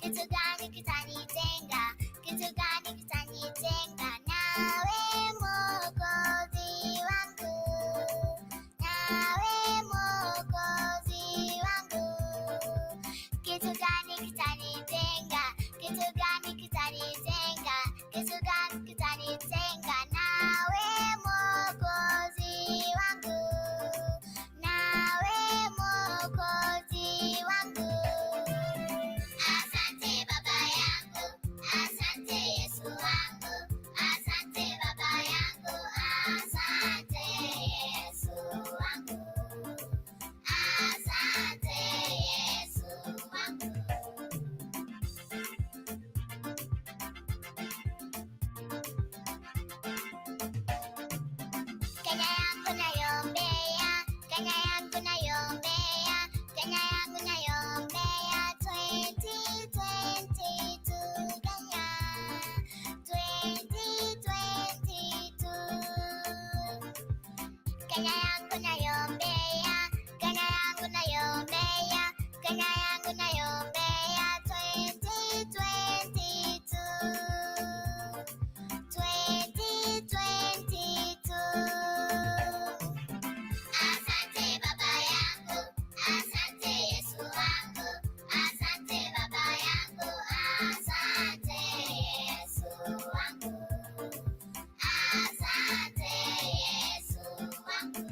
kitu gani kitanitenga, kitu gani kitanitenga nawe Mwokozi wangu, nawe Mwokozi wangu. Kitu gani kitanitenga, kitu gani kitanitenga, kitu gani kitanitenga nawe Mwokozi wangu, nawe Mwokozi wangu. Asante Baba yangu, asante Yesu wangu, asante Baba yangu, asante Yesu wangu, asante Yesu wangu. Kenya yangu nayombea, Kenya yangu nayombea, Kenya yangu nayombea 2022 Kenya, 2022. Kenya yangu nayombea, Kenya yangu nayombea, Kenya yangu nayombea 2022, 2022. Asante Baba yangu, asante Yesu wangu, asante Baba yangu, asante Yesu wangu, asante Yesu wangu.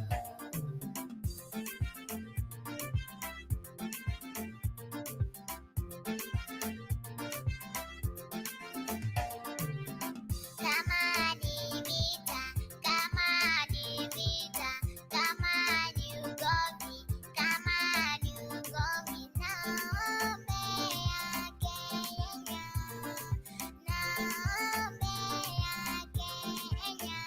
Kama ni vita, kama ni vita, kama ni ugomvi, kama ni ugomvi, naombea Kenya, naombea Kenya.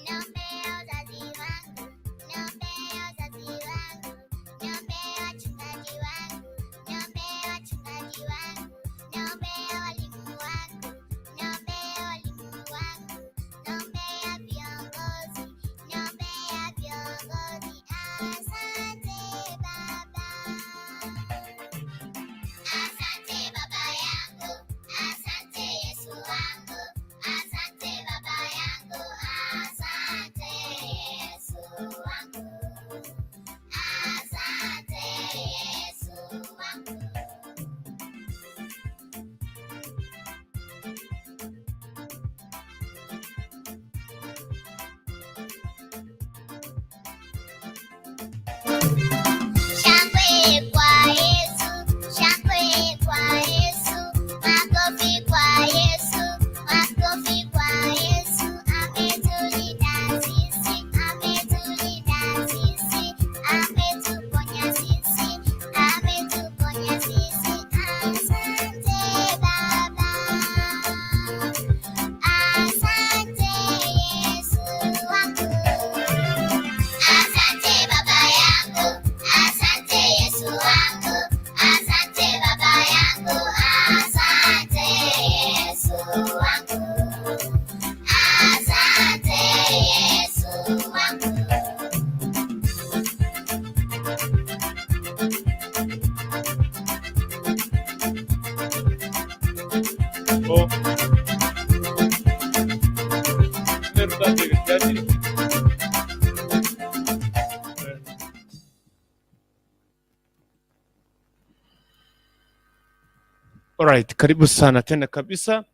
Naombea uzazi wangu, naombea uzazi wangu, naombea wachungaji wangu, naombea wachungaji wangu, naombea walimu wangu, naombea walimu wangu, naombea viongozi, naombea viongozi. Asante Baba, asante Baba yangu, asante Yesu wangu, asante Baba yangu, asante Yesu wangu, asante Yesu wangu. Shangwe kwa Yesu, shangwe kwa Yesu, makofi kwa Yesu, makofi kwa Yesu. Ametulinda sisi, ametulinda sisi, ametuponya sisi, ametuponya sisi. Asante Baba, asante Yesu wangu. Asante Baba yangu, asante Yesu wangu, asante Baba yangu, asante Yesu wangu, asante Yesu wangu. Oh, alright, karibu sana tena kabisa.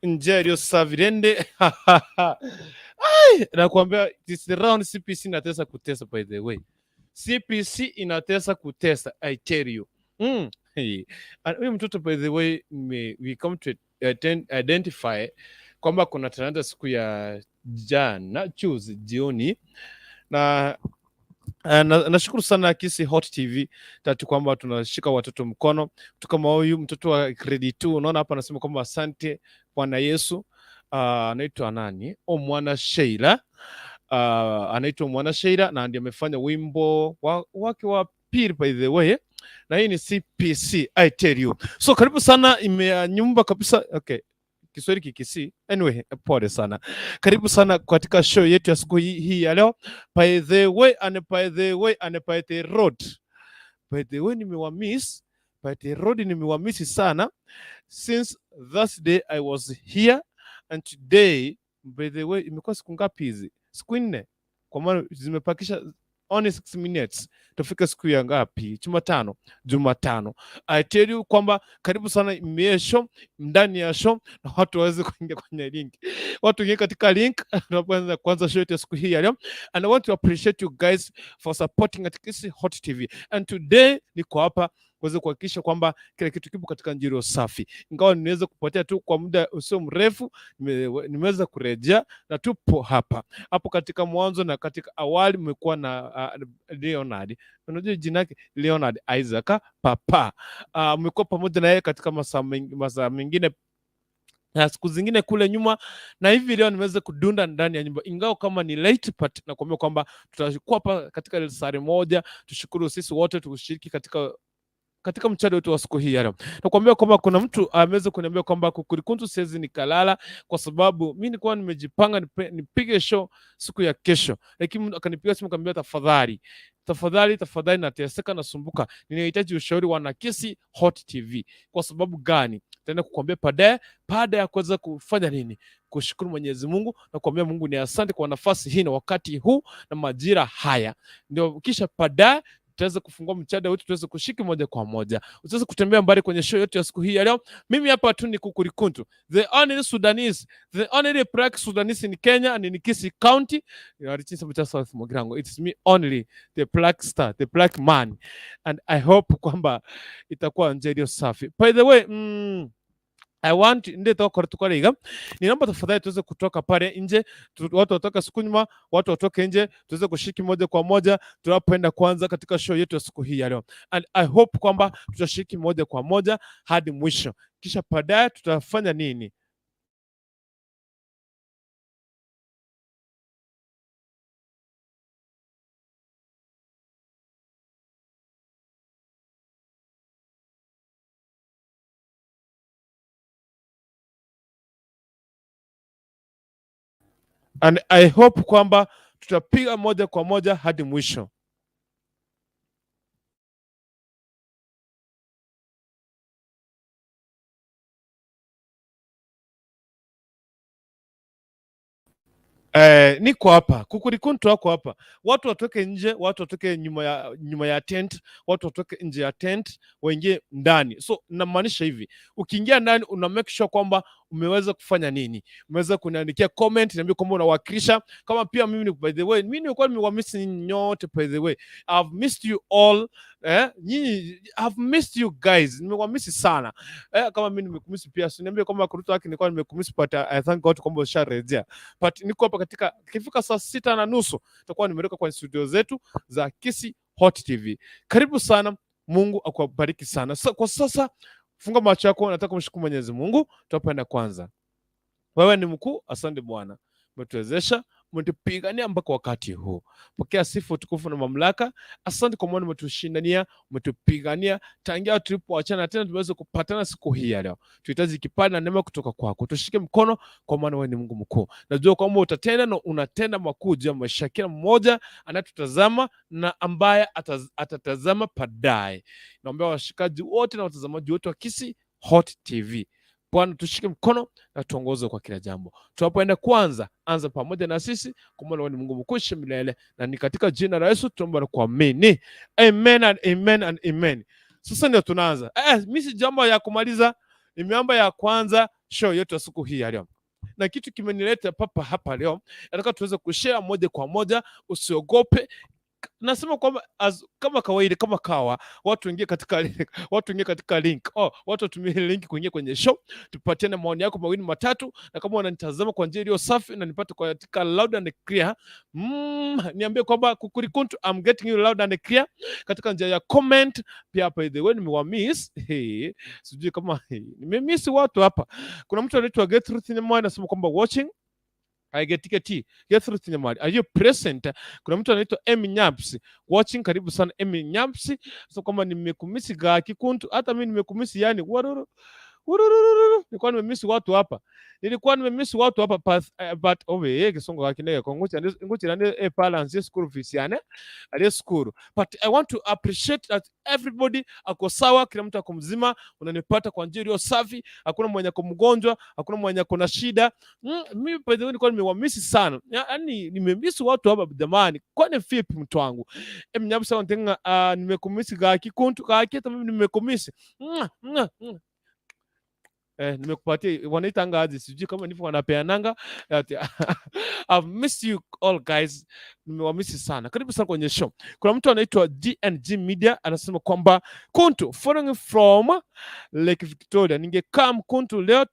Nje iliyosavirende. Ai, nakwambia this round CPC inatesa kutesa, by the way. CPC inatesa kutesa, I tell you. Hey. And huyu mtoto, by the way, we come to identify kwamba kuna talanta siku ya jana Tuesday jioni, na nashukuru sana Kisi Hot TV tatu kwamba tunashika watoto mkono. Mtu kama huyu mtoto wa grade 2, unaona hapa anasema kwamba asante Bwana Yesu. Anaitwa nani? Mwana Sheila. Anaitwa Mwana Sheila na ndiye amefanya wimbo wake wa pili, by the way, na hii ni CPC, I tell you. So karibu sana, imenyumba kabisa. Okay, Kiswahili kikisi. Anyway, pole sana. Karibu sana katika show yetu ya siku hii ya leo. By the way, and by the way, and by the road. By the way, nimewamiss. but Rodi nimewamisi sana since that day I was here, and today by the way imekuwa siku ngapi hizi? Siku 4, kwa maana zimepakisha only 6 minutes tufike siku ya ngapi? Jumatano. I tell you kwamba karibu sana show, ndani ya show, na watu waweze kuingia kwenye link, watu ingia katika link tunapoanza kwanza show yetu siku hii ya leo. And I want to appreciate you guys for supporting at Kisi Hot TV, and today niko hapa kuweza kuhakikisha kwamba kila kitu kipo katika njia safi. Ingawa niweza kupotea tu kwa muda usio mrefu, nimeweza kurejea na tupo hapa. Hapo katika mwanzo na katika awali mmekuwa na Leonard. Unajua jina lake Leonard Isaac Papa. Mmekuwa pamoja na yeye katika masaa mengine na siku zingine kule nyuma, na hivi leo nimeweza kudunda ndani ya nyumba, ingawa kama ni late part, na kuambia kwamba tutakuwa hapa katika sare moja. Tushukuru sisi wote tushiriki katika mchana wetu wa siku hii ya leo. Nakwambia kwamba kuna mtu ameweza kuniambia kwamba Kukurikuntu siwezi nikalala kwa sababu mimi nilikuwa nimejipanga nipige show siku ya kesho, lakini akanipiga simu akaniambia tafadhali nateseka nasumbuka, ninahitaji ushauri wa Kisi Hot TV. Kwa sababu gani? Tena kukwambia baada ya kuweza kufanya nini? Kushukuru Mwenyezi Mungu na kuambia Mungu ni asante kwa nafasi hii na wakati huu na majira haya. Ndio kisha baadaye tuweze kufungua mchada wetu, tuweze kushiki moja kwa moja, tuweze kutembea mbali kwenye show yetu ya siku hii ya leo. Mimi hapa tu ni Kukurikuntu, the only Sudanese, the only black Sudanese in Kenya and in Kisi County. It's me only, the black star, the black man, and I hope kwamba itakuwa njia safi. By the way, I want ndio tukariga. Ninaomba tafadhali tuweze kutoka pale nje, watu watoka siku nyuma, watu watoke nje, tuweze kushiriki moja kwa moja tunapoenda kwanza katika show yetu ya siku hii ya leo. And I hope kwamba tutashiriki moja kwa moja hadi mwisho. Kisha baadaye tutafanya nini? And I hope kwamba tutapiga moja kwa moja hadi mwisho. Niko hapa, Kukurikuntu wako hapa. Watu watoke nje, watu watoke nyuma ya tent, watu watoke nje ya tent, waingie ndani. So namaanisha hivi, ukiingia ndani una make sure kwamba umeweza kufanya nini? Umeweza kuniandikia comment, niambie kwamba unawakilisha. Kama pia mimi by the way, mimi nilikuwa nimewamiss nyote by the way. I've missed you all. I've missed you guys. Nimewamiss sana. Kama mimi nimekumiss pia, niambie kwamba kuruto wake nilikuwa nimekumiss, but I thank God kwamba usharejea. But niko hapa katika kifika saa 6:30 tutakuwa nimereka kwa studio zetu za Kisi Hot TV. Karibu sana, Mungu akubariki sana. Kwa sasa funga macho yako, nataka kumshukuru Mwenyezi Mungu. Tutapenda kwanza. Wewe ni mkuu, asante Bwana. Umetuwezesha, umetupigania mpaka wakati huu. Pokea sifa, utukufu na mamlaka. Asante kwa maana umetushindania, umetupigania tangia tulipoachana, tena tumeweza kupatana siku hii ya leo. Tunahitaji kipande na neema kutoka kwako. Tushike mkono kwa maana wewe ni Mungu mkuu. Najua kwamba utatenda na unatenda makuu juu ya maisha kila mmoja anatutazama na ambaye atatazama baadaye. Naomba washikaji wote na watazamaji wote wa Kisi Hot TV, Bwana tushike mkono na tuongoze kwa kila jambo. Tunapoenda kwanza, anza pamoja na sisi, kwa maana wewe ni Mungu mkuu milele, na ni katika jina la Yesu tuomba na kuamini. Amen and amen and amen. Sasa ndio tunaanza. Mimi si jambo ya kumaliza, ni mambo ya kwanza show yetu siku hii ya leo. Na kitu kimenileta papa hapa leo, nataka tuweze kushare moja kwa moja, usiogope. Nasema kwamba kama kawaida, kama kawa, watu ingie katika link. Watu watumie link kuingia kwenye show, tupatiane maoni yako mawili matatu, na kama unanitazama kwa njia iliyo safi na nipate katika loud and clear, niambie kwamba Kukurikuntu, I'm getting you loud and clear katika njia ya comment. Pia by the way nimewamiss, sijui kama nimemiss watu hapa. Kuna mtu anaitwa Gertrude Nyamwaya anasema kwamba watching I get ticket. Gertrude Nyamwaya, are you present? Kuna mtu anaitwa Emmy Nyapsi watching, karibu sana Emmy Nyapsi. So kama nimekumisi ga Kikuntu, hata mimi nimekumisi, yani waruru nilikuwa nimemiss watu hapa, but over kisongo hakine ko nguchi nande balance school fees yani ale school, but I want to appreciate that everybody ako sawa, kila mtu ako mzima, unanipata kwa njia iliyo safi, hakuna mwenye ako mgonjwa, hakuna mwenye ako na shida. Mimi by the way nilikuwa nimewamisi sana, yani nimemiss watu hapa jamani, kwani vipi mtu wangu mnyabisa ntenga nimekumisi gaki kuntu gaki hata mimi nimekumisi nimekupatia wanaitanga aje, sijui kama ndivyo wanapeananga. I've missed you all guys, nimewamisi sana. Karibu sana kwenye show. Kuna mtu anaitwa DNG Media anasema kwamba kuntu following from Lake Victoria, ningekaa Kuntu leo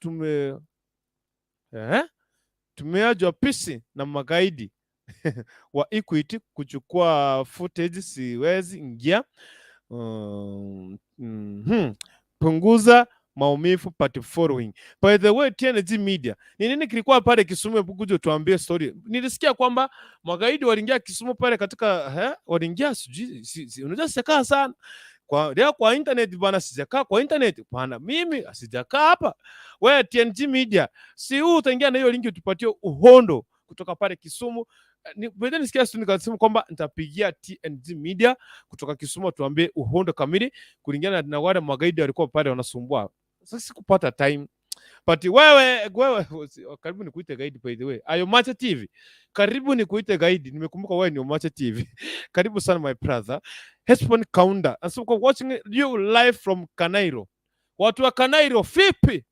tumeajwa pisi na magaidi wa Equity kuchukua footage, siwezi ingia. Punguza maumivu part following. By the way, TNG Media, ni nini kilikuwa pale Kisumu? Kuja tuambie story. Nilisikia kwamba magaidi waliingia Kisumu pale katika waliingia sijui unajua sijakaa sana kwa internet bana, sijakaa kwa internet bana, mimi sijakaa hapa. Wewe TNG Media, si huu utaingia na hiyo link utupatie uhondo kutoka pale Kisumu. Baadaye nisikia sisi nikasema kwamba nitapigia TNG Media kutoka Kisumu tuambie uhondo kamili kulingana na wale magaidi walikuwa pale wanasumbua. Sasa sikupata time. But wewe karibu nikuite guide by the way. Ayo Macha TV. Karibu nikuite guide. Nimekumbuka wewe ni Macha TV. Karibu sana my brother. Hesbon Kaunda. Asante kwa watching you live from Kanairo. Watu wa Kanairo vipi?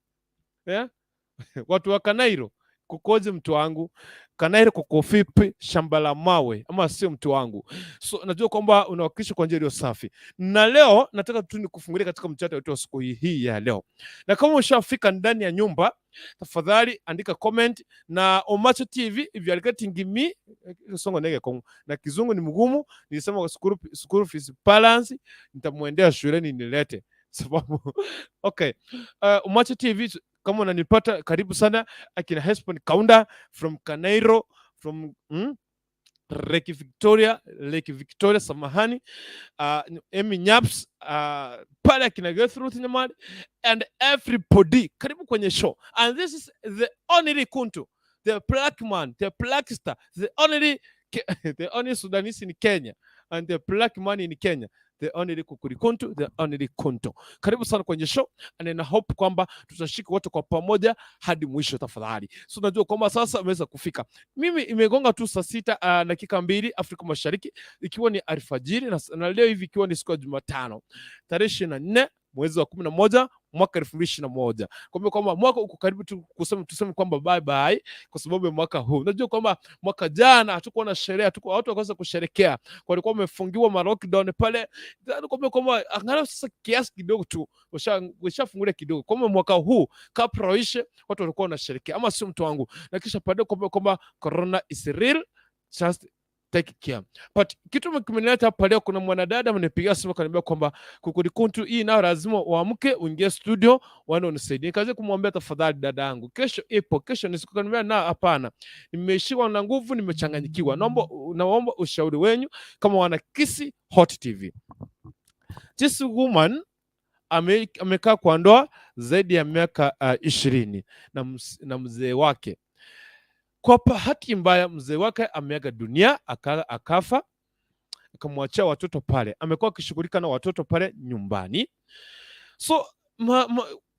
Watu wa Kanairo kukoje mtu wangu? Kanairo kuko vipi? Shamba la mawe ama sio mtu wangu? So najua kwamba unawakilisha kwa njia iliyo safi. Na leo nataka tu nikufungulie katika mchata wetu wa siku hii ya leo. Na kama ushafika ndani ya nyumba, tafadhali andika comment na Macha TV if you are getting me songo nege kwa na kizungu ni mgumu, nilisema kwa school fees balance nitamuendea shuleni nilete sababu okay. Macha TV kama unanipata karibu sana, akina Hesbon Kaunda from Kanairo, from Lake Victoria samahani, Emi Nyaps, pale akina Gertrude Nyamali and everybody, karibu kwenye show. And this is the only Kuntu, the black man, the black star, the only Sudanese in Kenya and the black man in Kenya, the only Kuntu, the only Kuntu. Karibu sana kwenye show, and I hope kwamba tutashika wote kwa pamoja hadi mwisho tafadhali. So najua kwamba sasa umeweza kufika. Mimi imegonga tu saa 6 dakika 2 Afrika Mashariki, ikiwa ni alfajiri na leo hivi ikiwa ni siku ya Jumatano tarehe 24 mwezi wa 11 mwaka 2021. Kwa kwamba mwaka uko karibu tuseme kwamba bye bye kwa sababu ya mwaka huu. Unajua kwamba mwaka jana hatukuwa na sherehe, watu wakaweza kusherekea. Walikuwa wamefungiwa ma lockdown pale. Kwamba angalau sasa kiasi kidogo tu washafungulia kidogo. Kwa mwaka huu kapra ishe watu walikuwa wanasherekea ama sio mtu wangu. Na kisha baadaye kwamba corona is real, just take care. But kitu kimenileta hapa leo, kuna mwanadada amenipigia simu akaniambia kwamba Kuntu hii na lazima uamke uingie studio wana unisaidie. Kaze kumwambia tafadhali dada yangu, kesho ipo, kesho nisikukaniambia na hapana. Nimeishiwa na nguvu, nimechanganyikiwa. Naomba ushauri wenyu kama wana Kisi Hot TV. This woman amekaa kwa ndoa zaidi ya miaka 20 na mzee wake. Kwa bahati mbaya mzee wake ameaga dunia, akafa, akamwachia watoto pale. Amekuwa akishughulika na watoto pale nyumbani. So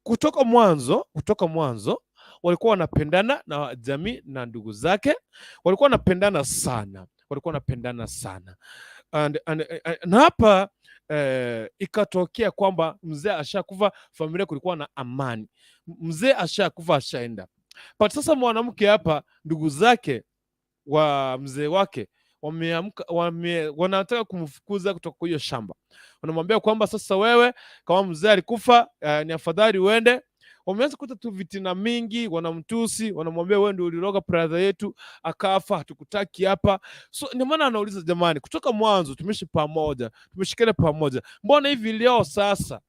kutoka mwanzo walikuwa wanapendana na jamii na ndugu zake, walikuwa wanapendana sana. Na hapa ikatokea kwamba mzee ashakufa, familia kulikuwa na amani. Mzee ashakufa, ashaenda. But sasa mwanamke hapa, ndugu zake wa mzee wake wanataka kumfukuza kutoka kwa hiyo shamba. Wanamwambia kwamba sasa wewe kama mzee alikufa, ni afadhali uende. Wameanza kuta tu vitina mingi, wanamtusi, wanamwambia wewe ndio uliroga brother yetu akafa, hatukutaki hapa. So ndio maana anauliza jamani, kutoka mwanzo tumeshikana pamoja, mbona hivi leo sasa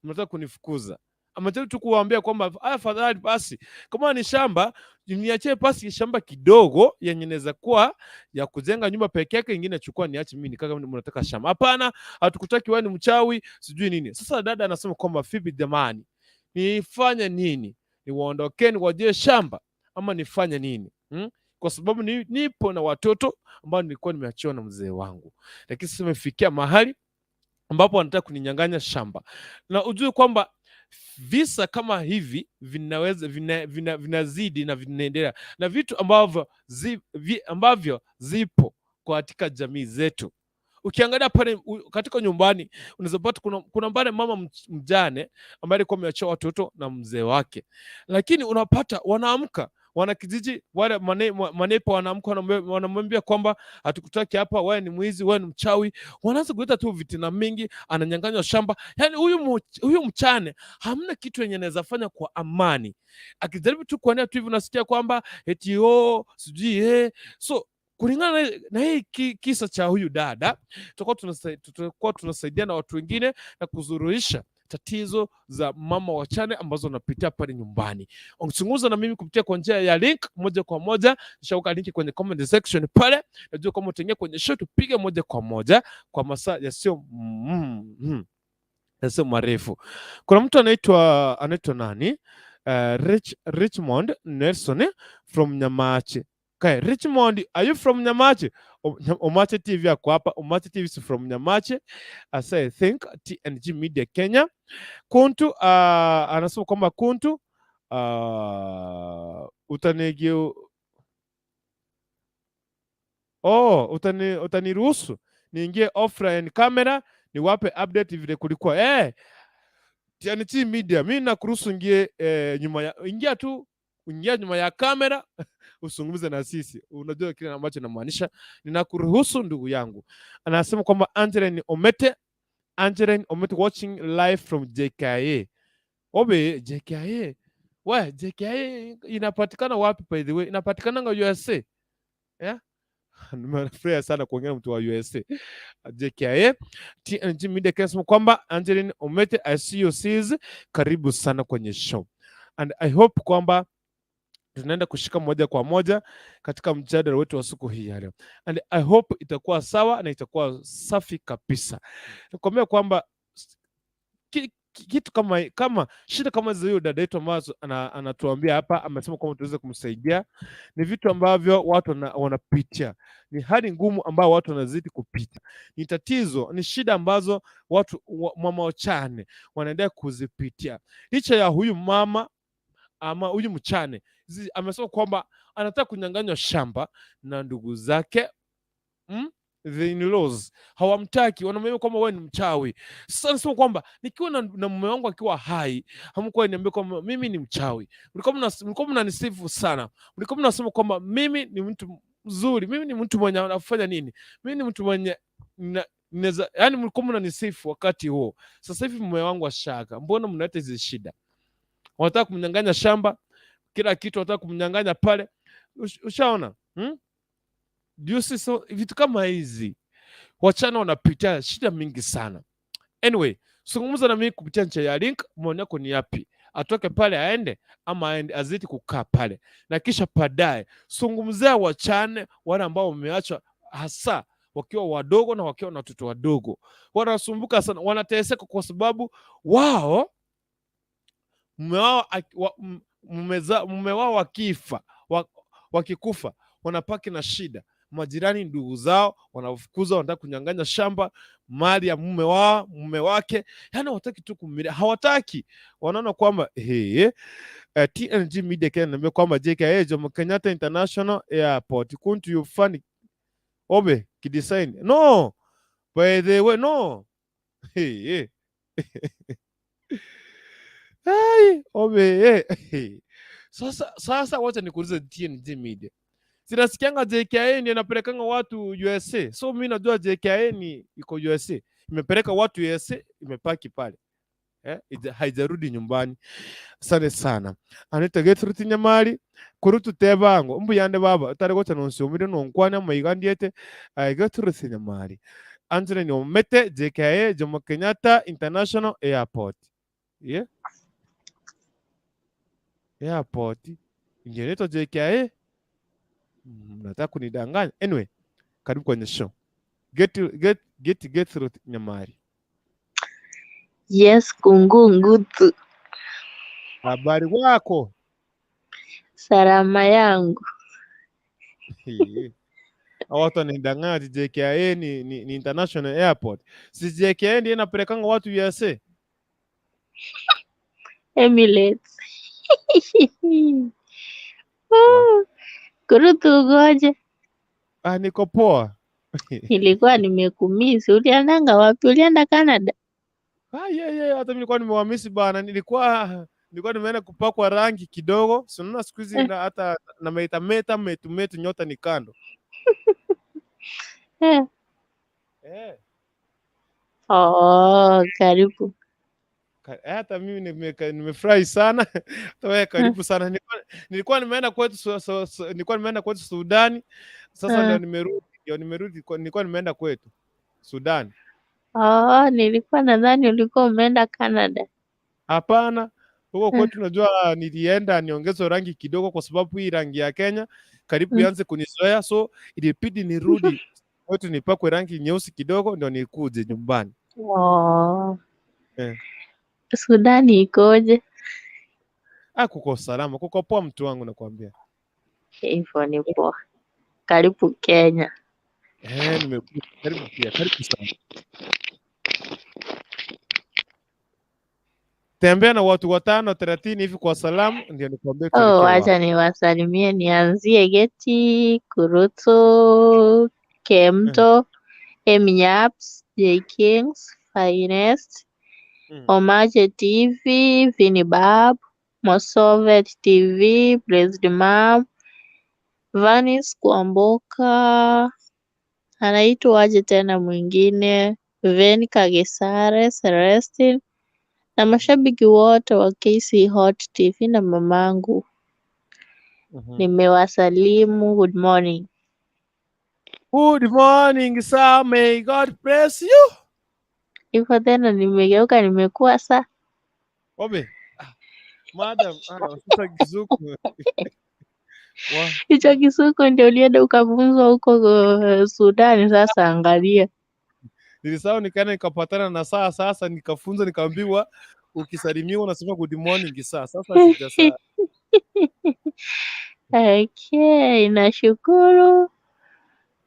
mnataka kunifukuza? Ametaka tu kuwaambia kwamba afadhali basi kama ni shamba niachie basi shamba kidogo yenye inaweza kuwa ya kujenga nyumba peke yake, ingine chukua niache mimi kaka, mnataka shamba. Hapana, hatukutaki wewe ni mchawi sijui nini. Sasa dada anasema kwamba fibi jamani, nifanye nini? Niwaondokeni wajie shamba ama nifanye nini? Kwa sababu nipo na watoto ambao nilikuwa nimeachiwa na mzee wangu, lakini sasa imefikia mahali ambapo wanataka kuninyang'anya shamba. Na ujue kwamba visa kama hivi vinaweza vinazidi na vinaendelea, na vitu ambavyo zipo katika jamii zetu. Ukiangalia pale katika nyumbani unaweza pata kuna pale mama mjane ambaye alikuwa ameachiwa watoto na mzee wake, lakini unapata wanaamka wanakijiji wale manepa wanaamka wanamwambia kwamba hatukutaki hapa, wewe ni mwizi, wewe ni mchawi. Wanaanza kuleta tu vitina mingi, ananyang'anywa shamba. Yani huyu mchane hamna kitu yenye anaweza fanya kwa amani, akijaribu tu kuania tu hivi unasikia kwamba eti sijui so kulingana na hii kisa cha huyu dada, tutakuwa tunasaidiana watu wengine na kuzuruhisha tatizo za mama wachane ambazo wanapitia pale nyumbani. Ungezungumza na mimi kupitia kwa njia ya link moja kwa moja, nishaweka link kwenye comment section pale. Najua kama utaingia kwenye show tupige moja kwa moja kwa masaa yasio marefu. Kuna mtu anaitwa nani? Richmond Nelson from Nyamache. Okay, Richmond, are you from Nyamache? Omache TV yako hapa. Omache TV is from Nyamache. As I think TNG Media Kenya. Kuntu anasema kwamba Kuntu utaniruhusu niingie offline camera niwape update vile kulikuwa. TNG Media, mimi nakuruhusu ingie nyuma ya kamera usungumze na sisi. Unajua kile ambacho namaanisha, ninakuruhusu ndugu yangu. Anasema kwamba Angeline Omete watching live from JKA. JKA. JKA inapatikana wapi by the way? Inapatikana USA. Yeah? Nimefurahi sana kuongea mtu wa USA. JKA TNG Media kasema kwamba Angeline Omete, I see you sis, karibu sana kwenye show. And I hope kwamba tunaenda kushika moja kwa moja katika mjadala wetu wa siku hii ya leo. And I hope itakuwa sawa na itakuwa safi kabisa. Nakwambia kwamba kitu kama shida kama hizo dada yetu ambazo anatuambia hapa, amesema kwamba tuweze kumsaidia, ni vitu ambavyo watu wanapitia, ni hali ngumu ambao watu wanazidi kupita, ni tatizo, ni shida ambazo watu mama wachane wanaendelea kuzipitia. Licha ya huyu mama ama huyu mchane amesema kwamba anataka kunyang'anywa shamba na ndugu zake, the in-laws hawamtaki, wanamwambia kwamba wewe ni mchawi. Sasa anasema kwamba nikiwa na mume wangu akiwa hai, hamkuwa niambia kwamba mimi ni mchawi. Mlikuwa mnanisifu sana, mlikuwa mnasema kwamba mimi ni mtu mzuri, mimi ni mtu mwenye anafanya nini, mimi ni mtu mwenye yani mlikuwa mnanisifu wakati huo. Sasa hivi mume wangu ashaka, mbona mnaleta hizi shida? Wanataka kumnyang'anya shamba, kila kitu wanataka kumnyang'anya pale. Ushaona? So vitu kama hizi wachana wanapitia shida mingi sana. Anyway, zungumza na mimi kupitia njia ya link. Maoni yako ni yapi? Atoke pale aende ama azidi kukaa pale? Na kisha baadaye zungumzia wachane wale ambao wameachwa, hasa wakiwa wadogo na wakiwa na watoto wadogo. Wanasumbuka sana, wanateseka kwa sababu wao mume wao wakikufa wanapaki na shida. Majirani, ndugu zao wanafukuza, wanataka kunyang'anya shamba, mali ya mume wake. Yani hawataki tu kumilia, hawataki. Wanaona kwamba TNG Media Kenya niambia kwamba JKA Jomo Kenyatta International Airport kuntu yufani kidesign. No, by the way, no. Sasa wacha nikuulize TNG Media. Sinasikianga JKA ni inapelekanga watu USA. So mimi najua JKA ni iko USA. Imepeleka watu USA, imepaki pale. Haijarudi nyumbani. Asante sana. Anita Gertrude Nyamali kurutu tebango mbu yande baba utarigocha nonsumire nonkwana mayigandiete Gertrude Nyamali. Angeline Omete, JKA Jomo Kenyatta International Airport. Yeah. Airport. Ingeletwa JKA. Nataka kunidanganya. Anyway, karibu kwenye show. Get through Nyamari. Yes, kungu ngutu. Habari wako? Salama yangu. Watu wanaendanga ati JKIA ni international airport. Si JKIA ndiye inapelekanga watu USA? Emirates. Kurutu ugoje. Niko poa. Nilikuwa nimekumisi. Uliendanga wapi? Ulienda Canada? Hata nilikuwa nimewamisi bana. Nilikuwa nimeenda kupakwa rangi kidogo. Si unaona siku hizi hata na metu nyota ni kando. Karibu. Hata mimi nimefurahi sana. Wewe karibu sana. Nilikuwa nimeenda kwetu Sudani. Sasa ndio nimerudi. Nilikuwa nimeenda kwetu Sudani. Nilikuwa nadhani ulikuwa umeenda Canada. Hapana. Huko kwetu najua nilienda niongeze rangi kidogo kwa sababu hii rangi ya Kenya karibu ianze kunizoea, so ilibidi nirudi kwetu nipakwe rangi nyeusi kidogo ndio nikuje nyumbani. Sudani ikoje? Kuko salama, kuko poa mtu wangu nakwambia. Hivyo ni poa. Karibu Kenya. Karibu pia, karibu sana. Tembea na watu 5-30 hivi kwa salamu ndio nikwambie tuelekee wapi. Acha niwasalimie, nianzie Geti, Kuruto, Kemto, Emnyaps, J Kings, Finest, Omache TV, Vinibab, Mosovet TV, Blessed Mom, Vanis Kwamboka, anaitwa aje tena mwingine, Ven Kagesare, Celestin, na mashabiki wote wa KC Hot TV na mamangu. Nimewasalimu. Good morning. Good morning, sir. May God bless you. Hivyo tena nimegeuka nimekuwa saa. Obe. Madam, sasa Kisuku. Hicho Kisuku ndio ulienda ukafunzwa huko Sudani, sasa angalia. Nilisahau nikaenda nikapatana na sasa nikafunzwa nikaambiwa ukisalimiwa unasema good morning saa. Sasa sijasahau. Okay, nashukuru.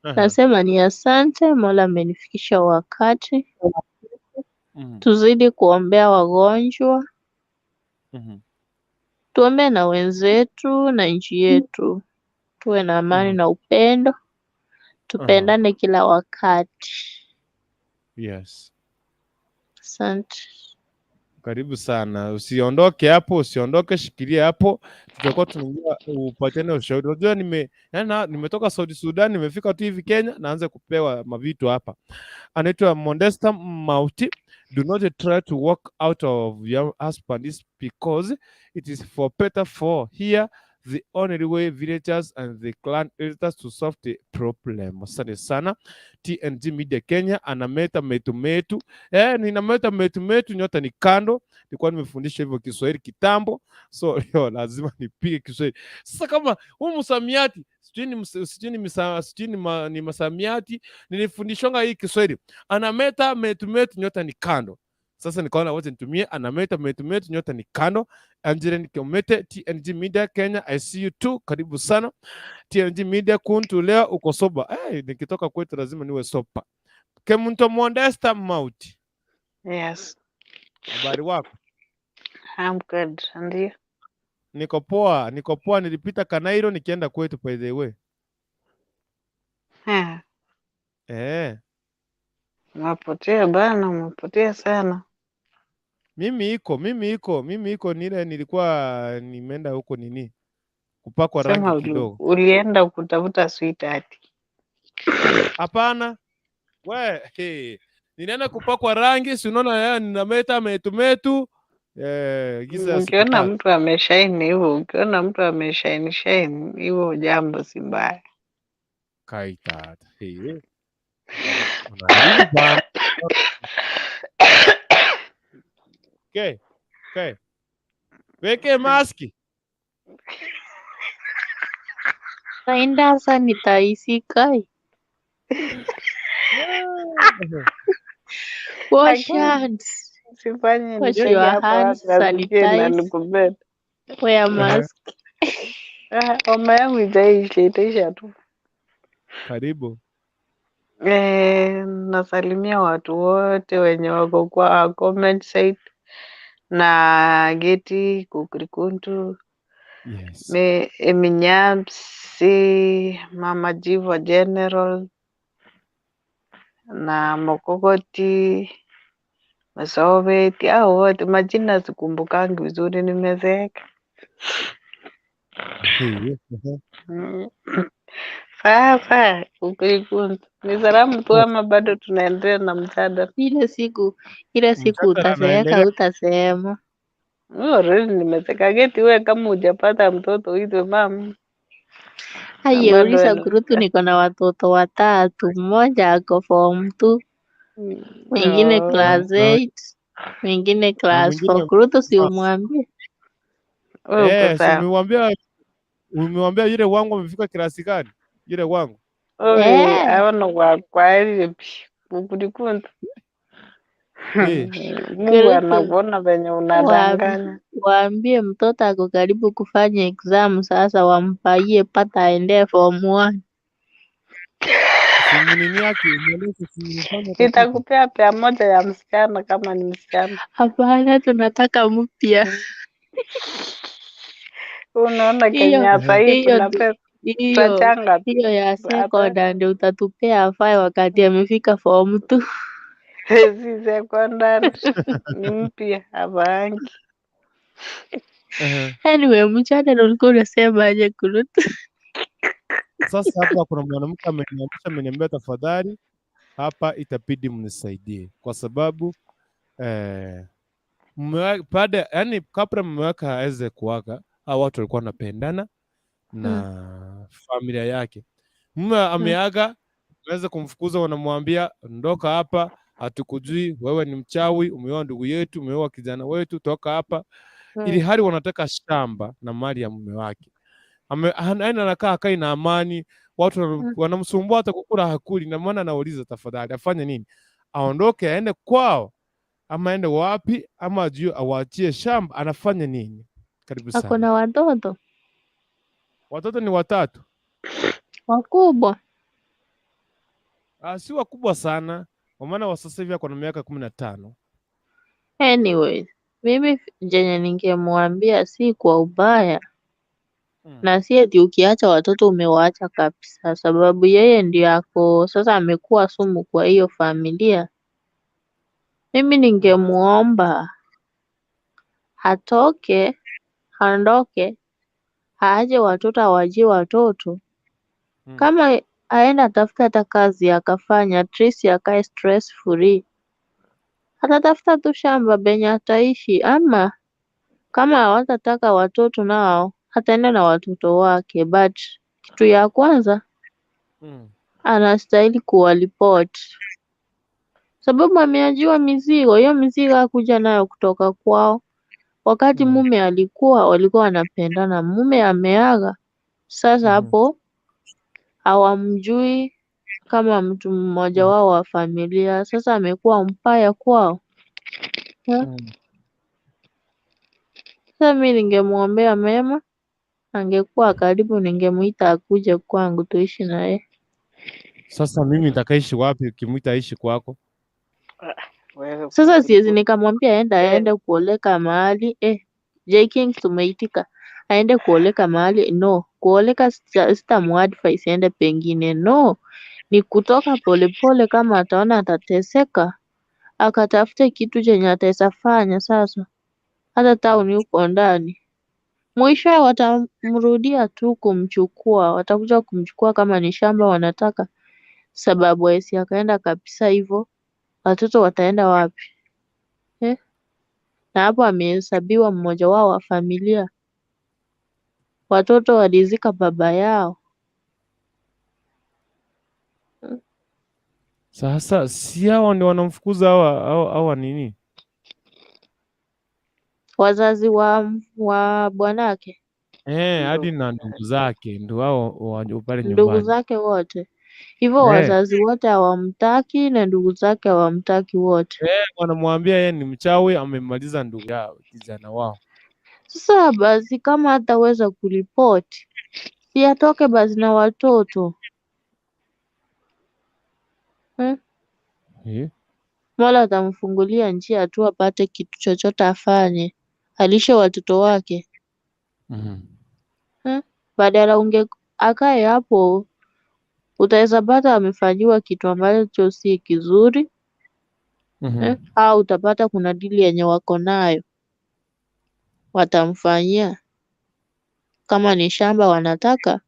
Nasema ni asante, Mola amenifikisha wakati. Tuzidi kuombea wagonjwa. Tuombee na wenzetu na nchi yetu. Tuwe na amani na upendo. Tupendane kila wakati. Yes. Asante. Karibu sana. Usiondoke hapo, shikilia hapo. Tutakuwa tunaongea upatane ushauri. Unajua nimetoka Saudi Sudan, nimefika tu hivi Kenya, naanza kupewa mavitu hapa. Anaitwa Modesta Mauti. Do not try to walk out of your husband is because it is for better for here the only way villagers and the clan elders to solve the problem. Asante sana. TNG Media Kenya anameta metu. Ninameta metu nyota ni kando. Nilikuwa nimefundisha hivyo Kiswahili kitambo. So leo lazima nipige Kiswahili. Sasa kama huu msamiati, sijui ni masamiati, nilifundishwa hii Kiswahili. Anameta metu nyota ni kando. Sasa nikaona wote nitumie anameta metu nyota ni kando. Angela Nikomete, TNG Media Kenya, I see you too. Karibu sana. TNG Media kuntu leo uko soba. Nikitoka kwetu lazima niwe sopa. Kemunto Modesta Mauti. Yes. Habari wako? I'm good. And you? Niko poa. Nilipita Kanairo nikienda kwetu by the way. Umepotea bana, umepotea sana. Mimi iko nile nilikuwa nimeenda huko kupakwa rangi kidogo. Ulienda kutafuta sweetheart. Hapana. Nilienda kupakwa rangi, si unaona ninameta metu. Ukiona mtu ameshine hivyo, shine hivyo jambo si mbaya. Kaita. Okay. Weke maski. Naenda sanitize. Wash hands. Usifanye Wash nitege your hapa hands, watu wasikie na sanitize, nikubebe. wear mask. Homa yangu itaisha tu. Karibu. Nasalimia watu wote wenye wako kwa comment site na Geti Kukrikuntu, Yes. Eminyapsi, Mama Jivo General na Mokokoti, Masoveti, hao wote majina sikumbukangi vizuri, nimezeeka. Hey. Sasa Kukrikuntu ni salamu tu ama bado tunaendelea na mjadala? Ile siku Mjadala utazeeka anaendelea. utasema. Already nimezeka. Geti, wewe kama hujapata mtoto uitwe mama. Uliza Kurutu, niko na watoto watatu, mmoja ako form 2, mwingine class 8, mwingine class 4. Kurutu, si umwambie wewe uko si sawa. umemwambia yule wangu amefika klasi gani? Yule wangu. Aona kwa ile Kukrikuntu. Mungu anakuona venye unadanganya. Waambie mtoto ako karibu kufanya exam sasa, wampaie pata aendee form 1. Simunini yake Nitakupea pea moja ya msichana kama ni msichana. Hapana, tunataka mpya. Unaona Kenya sahii tuna pesa. Hiyo ya secondary ndio utatupea afae wakati amefika form 2. Si secondary ni mpya avangi. Anyway, mchana ulikuwa unasema aje Kurutu? Sasa hapa kuna mwanamke ameniambia tafadhali hapa itabidi mnisaidie kwa sababu baada, yani kabla mmeweka aweze kuaga, au watu walikuwa wanapendana na familia yake. Mume ameaga, waweza kumfukuza, wanamwambia ondoka hapa, hatukujui, wewe ni mchawi, umeoa ndugu yetu, umeoa kijana wetu, toka hapa. Ili hali wanataka shamba na mali ya mume wake. Anakaa akai na amani, watu wanamsumbua, hata kukula hakuli. Na maana anauliza tafadhali afanye nini? Aondoke aende kwao ama aende wapi, ama ajue awaachie shamba, anafanya nini? Karibu sana. Ako na watoto? Watoto ni 3. Wakubwa? Si wakubwa sana, kwa maana wa sasa hivi ako na miaka 15. Anyway, mimi jenye ningemwambia si kwa ubaya, na si eti ukiacha watoto umewaacha kabisa, sababu yeye ndio ako sasa amekuwa sumu kwa hiyo familia. Mimi ningemuomba atoke, aondoke, aache watoto, awajie watoto. Kama aenda atafuta hata kazi akafanya, at least akae stress free. Atatafuta tu shamba benye ataishi, ama kama hawatataka watoto nao ataenda na watoto wake, but kitu ya kwanza anastahili kuwaripoti, sababu ameajiwa mizigo. Hiyo mizigo hakuja nayo kutoka kwao. Wakati mume walikuwa wanapendana, mume ameaga, sasa hapo hawamjui kama mtu mmoja wao wa familia. Sasa amekuwa mbaya kwao. Sasa mimi ningemwombea mema, angekuwa karibu ningemuita akuje kwangu tuishi naye. Sasa mimi nitakaishi wapi ukimuita aishi kwako? Sasa siwezi nikamwambia aende kuoleka mahali. J Kings tumeitika aende kuoleka mahali. No, kuoleka sitamuadvise aende pengine. No, ni kutoka polepole. Kama ataona atateseka, akatafute kitu chenye ataweza fanya. Sasa hata town yuko ndani, mwishowe watamrudia tu kumchukua. Watakuja kumchukua kama ni shamba wanataka, sababu aisi akaenda kabisa hivyo. Watoto wataenda wapi? Na hapo amehesabiwa mmoja wao wa familia. Watoto walizika baba yao. Sasa si hao ndio wanamfukuza hawa nini? Wazazi wa bwanake. Hadi na ndugu zake ndio hao pale nyumbani. Ndugu zake wote. Hivyo Eh, wazazi wote hawamtaki na ndugu zake hawamtaki wote. wanamwambia yeye ni mchawi, amemaliza ndugu yao, kijana wao. Sasa basi kama hataweza kuripoti, si atoke basi na watoto. Eh? Mola atamfungulia njia tu apate kitu chochote afanye. Alishe watoto wake. Badala akae hapo, utaweza pata amefanyiwa kitu ambacho si kizuri. Au utapata kuna dili yenye wako nayo watamfanyia. Kama ni shamba wanataka,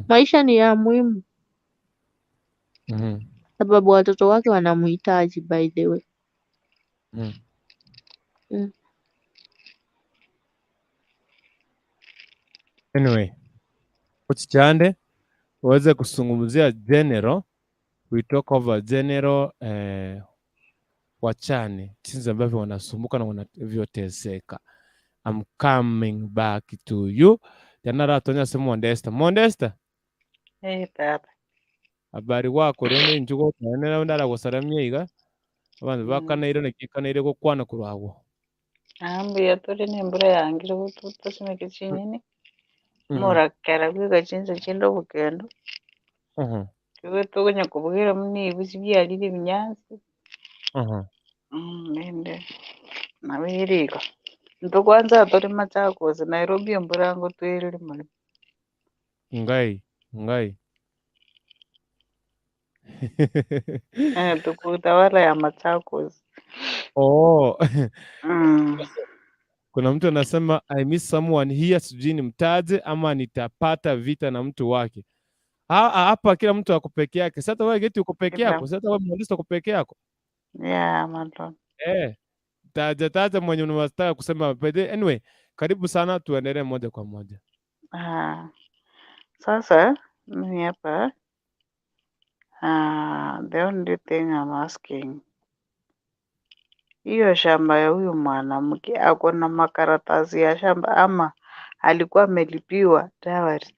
maisha ni ya muhimu sababu watoto wake wanamhitaji by the way. Anyway, usichande uweze kuzungumzia general, we talk over general, wachane jinsi ambavyo wanasumbuka na wanavyoteseka. I'm coming back to you. Jana ratonya se Modesta. Modesta, Tata. habari wako rero injugo nene ndara gusaramia iga abantu bakanaire nekikanaire gukwana kuragwo. Ambia turi nembura yangire gututa simeke chinyini. Murakara kwiga chinse chindo bukendo. Kiwe togonya kubwira muni ibisi byalire ebinyansi. Nende nabirika. Nto kwanza turi Machakos, Nairobi embura ngo twirire mali. Ngai. Tukutawala ya Machakos. Oh. Kuna mtu anasema I miss someone here, sijui ni mtaje ama nitapata vita na mtu wake. Hapa kila mtu ako peke yake. Sasa wewe geti uko peke yako. Sasa wewe mwandishi uko peke yako. Yeah, man. Taja mwenye unataka kusema. Anyway, karibu sana, tuendelee moja kwa moja. Sasa mimi hapa the only thing I'm asking, hiyo shamba ya huyu mwanamke ako na makaratasi ya shamba ama alikuwa amelipiwa dawari?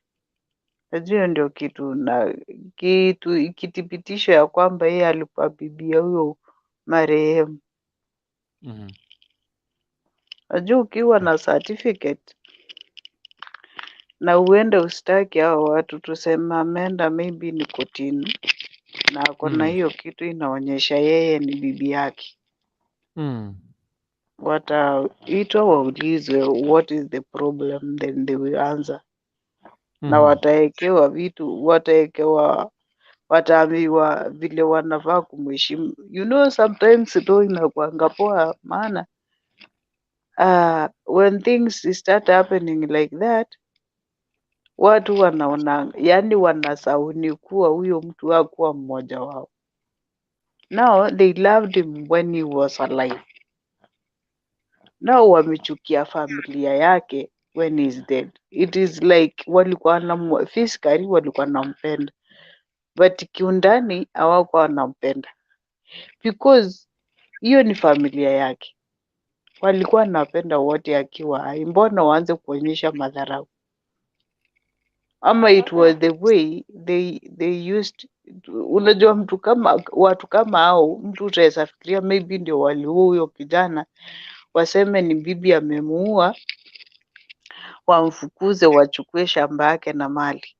Najua ndio kitu kithibitisho ya kwamba yeye alikuwa bibi ya huyo marehemu. Najua ukiwa na certificate na uende ustaki hao watu, tuseme ameenda maybe ni kotini na ako na hiyo kitu inaonyesha yeye ni bibi yake, wataitwa waulizwe what is the problem, then they will answer. Na wataekewa vitu, wataambiwa vile wanafaa kumheshimu. You know, sometimes ndo inakuanga poa, maana when things start happening like that, watu wanaona, yani wanasauni kuwa huyo mtu hakuwa mmoja wao. Now they loved him when he was alive. Now wamechukia familia yake when he's dead. It is like walikuwa physically walikuwa wanampenda, but kiundani hawakuwa wanampenda because hiyo ni familia yake. Walikuwa wanapenda wote akiwa hai. Mbona waanze kuonyesha madharau? Ama it was the way they used. Unajua watu kama hao, mtu utaweza fikiria maybe ndio waliua huyo kijana, waseme ni bibi amemuua, wamfukuze, wachukue shamba yake na mali.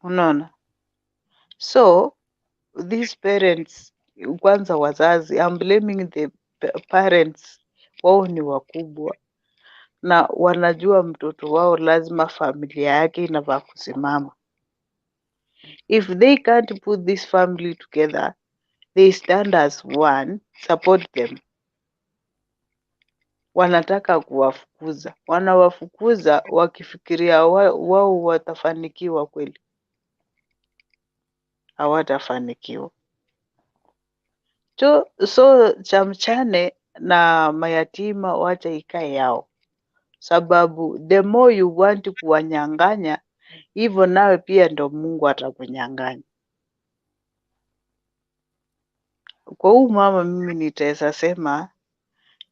Unaona? So these parents, kwanza wazazi, I'm blaming the parents. Wao ni wakubwa na wanajua mtoto wao lazima familia yake inafaa kusimama. If they can't put this family together, they stand as one, support them. Wanataka kuwafukuza, wanawafukuza wakifikiria wao watafanikiwa. Kweli hawatafanikiwa. So chamchane na mayatima wacha ikae yao, sababu the more you want kuwanyang'anya, hivyo nawe pia ndo Mungu atakunyang'anya. Kwa huyu mama mimi nitaweza sema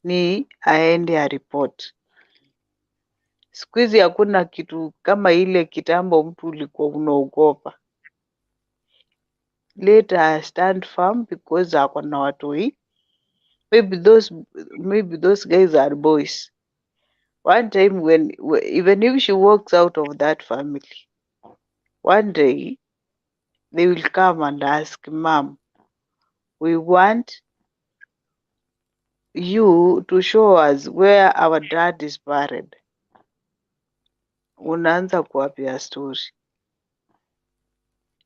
ni aende aripoti. Siku hizi hakuna kitu kama ile kitambo mtu ulikuwa unaogopa. Let her stand firm because ako na watoi. Maybe those guys are boys. One time even if she walks out of that family, one day they will come and ask, Mom, we want you to show us where our dad is buried. Unaanza kuwapea story.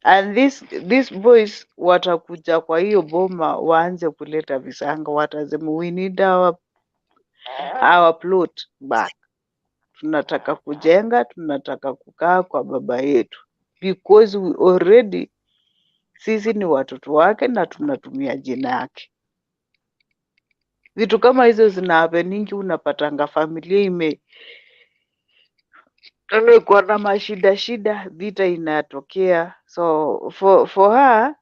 And these boys watakuja kwa hiyo boma waanze kuleta visanga, watasema we need our plot back. Tunataka kujenga, tunataka kukaa kwa baba yetu. Because we already sisi ni watoto wake na tunatumia jina yake. Vitu kama hizo zina happeningi, unapatanga familia imekuwa na mashida, vita inatokea. So for her,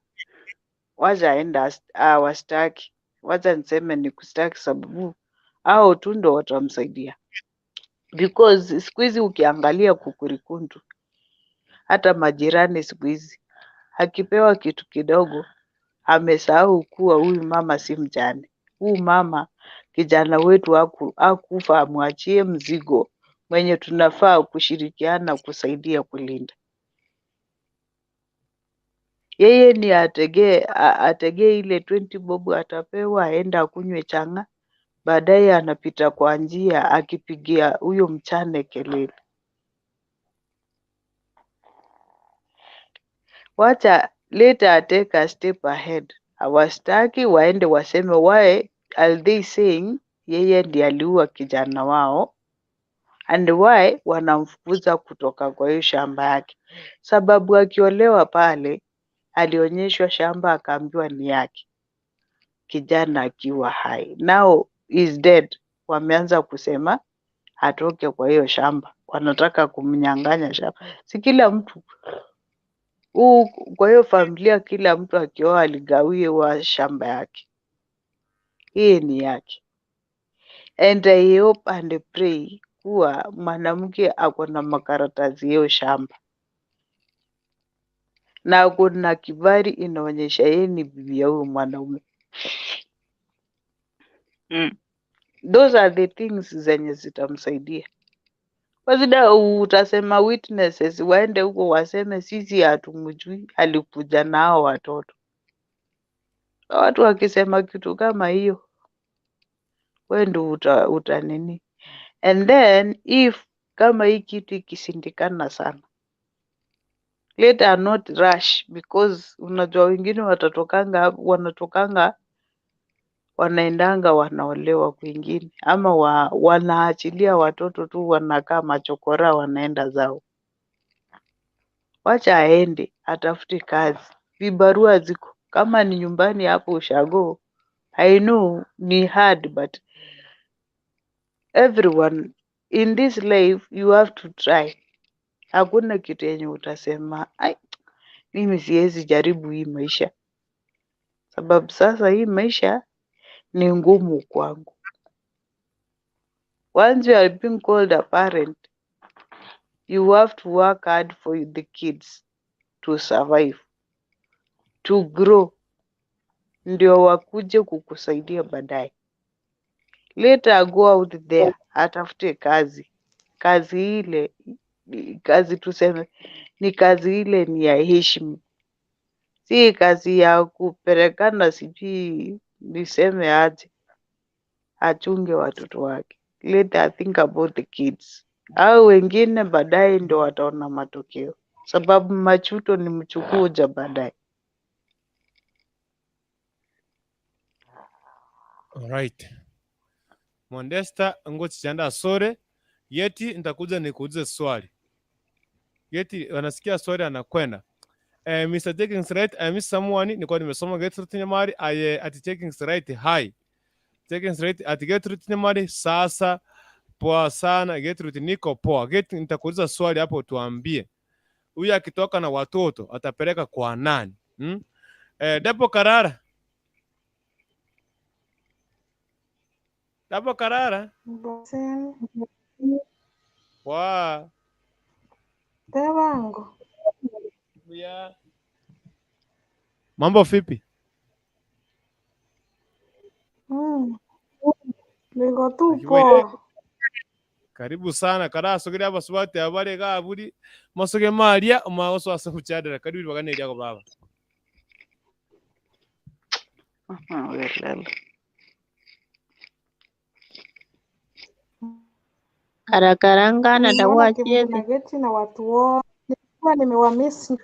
wacha aenda wastaki. Wacha niseme ni kustaki sababu hao tu ndo watamsaidia. Because siku hizi ukiangalia Kukurikundu, hata majirani siku hizi akipewa kitu kidogo amesahau kuwa huyu mama si mjane. Huyu mama kijana wetu hakufa, amwachie mzigo mwenye tunafaa kushirikiana kusaidia kulinda. Yeye ni ategee ile 20 bob atapewa, aenda akunywe changa, baadaye anapita kwa njia akipigia huyo mchane kelele. Wacha later take a step ahead. Hawastaki waende waseme why are they saying yeye ndiye aliua kijana wao, and why wanamfukuza kutoka kwa hiyo shamba yake. Sababu akiolewa pale alionyeshwa shamba akaambiwa ni yake, kijana akiwa hai. Now is dead. Wameanza kusema atoke kwa hiyo shamba, wanataka kumnyang'anya shamba. Si kila mtu kwa hiyo familia, kila mtu akioa aligawie wa shamba yake, hii ni yake. And I hope and pray kuwa mwanamke ako na makaratasi hiyo shamba na kuna kibali inaonyesha yeye ni bibi ya huyo mwanaume. Those are the things zenye zitamsaidia. Wazida utasema witnesses waende huko waseme sisi hatumjui, alikuja nao watoto. Watu wakisema kitu kama hiyo, wewe ndio uta nini. And then if kama hii kitu ikisindikana sana, let her not rush, because unajua wengine wanatokanga wanaendanga wanaolewa kwingine, ama wanaachilia watoto tu wanakaa machokora wanaenda zao. Wacha aende atafute kazi, vibarua ziko. Kama ni nyumbani hapo ushago, I know ni hard, but everyone in this life you have to try. Hakuna kitu yenye utasema mimi siwezi jaribu hii maisha, sababu sasa hii maisha ni ngumu kwangu. Once you are being called a parent, you have to work hard for the kids to survive, to grow, ndio wakuje kukusaidia baadaye. Let her go out there, atafute kazi. Kazi tuseme ni kazi ile ni ya heshima, si kazi ya kupelekana sijui niseme aje. Achunge watoto wake. Let her think about the kids. Au wengine baadaye ndio wataona matokeo, sababu machuto ni mchukuja baadaye. Alright. Modesta ngochi chanda sore. Yeti nitakuja nikuulize swali. Yeti wanasikia swali anakwenda. Mr. Taking right, I miss someone. Nilikuwa nimesoma Gertrude Nyamari at Taking right hi. Taking right at Gertrude Nyamari sasa poa sana Gertrude, niko poa. Gertrude, nitakuuliza swali hapo tuambie. Huyu akitoka na watoto atapeleka kwa nani? Depo Karara. Depo Karara. Wa. Tewangu. Ya. Mambo vipi? Niko tu Akiwe. poa. Karibu sana kada sogera abasubate abare gaburi masoge maria maoso asa kuchadara karibu bagane yako baba. Welele. Arakaranga na Nimeona Kivuvi na dawachiete. Geti na watu wote. Nilikuwa nimewamisi.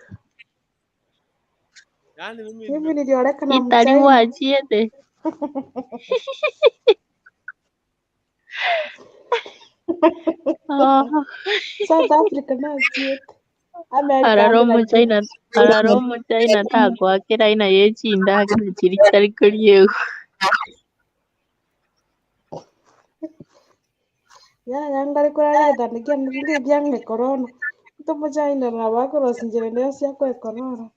Yani mimi Hivi nilioleka na Itali mchaina. wachiete. South Africa na chiete. America Araromo andika China. Araromo China takwa kira ina yechinda kana chirichari kuriyo. yangari kurarire dandikia nringe byange corona. Tomo China na bakoro sinjere ndio siako corona.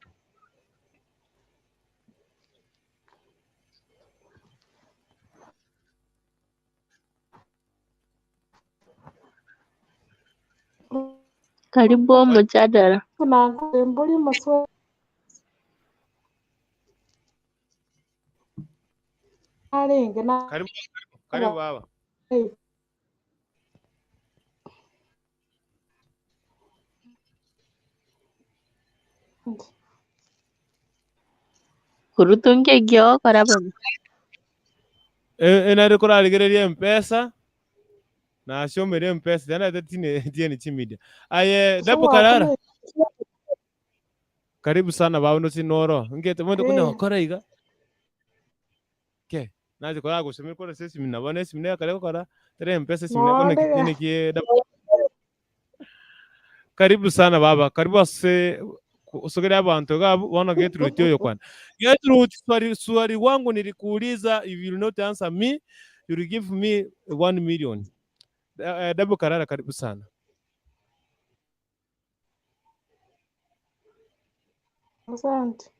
Karibu mchadara. Kuna mbuli maswa arenge na karibu baba. Kurutunge gyo karabam. Ena rekora aligereria mpesa na ashomere mpesa tena tiene chimidia. Aye dabu karara. Karibu sana baba no sinoro. Ngete mwende kunya kora iga. Ke. Naje kora gushimira kora sesi minabone simine kare kora. Tere mpesa simine kona kitene kie dabu. Karibu sana baba. Karibu ase usogea abantu gabo wana Gertrude yoyo kwana. Gertrude swali wangu nilikuuliza, if you will not answer me you will give me 1 million. Dabu karara karibu sana. Asante.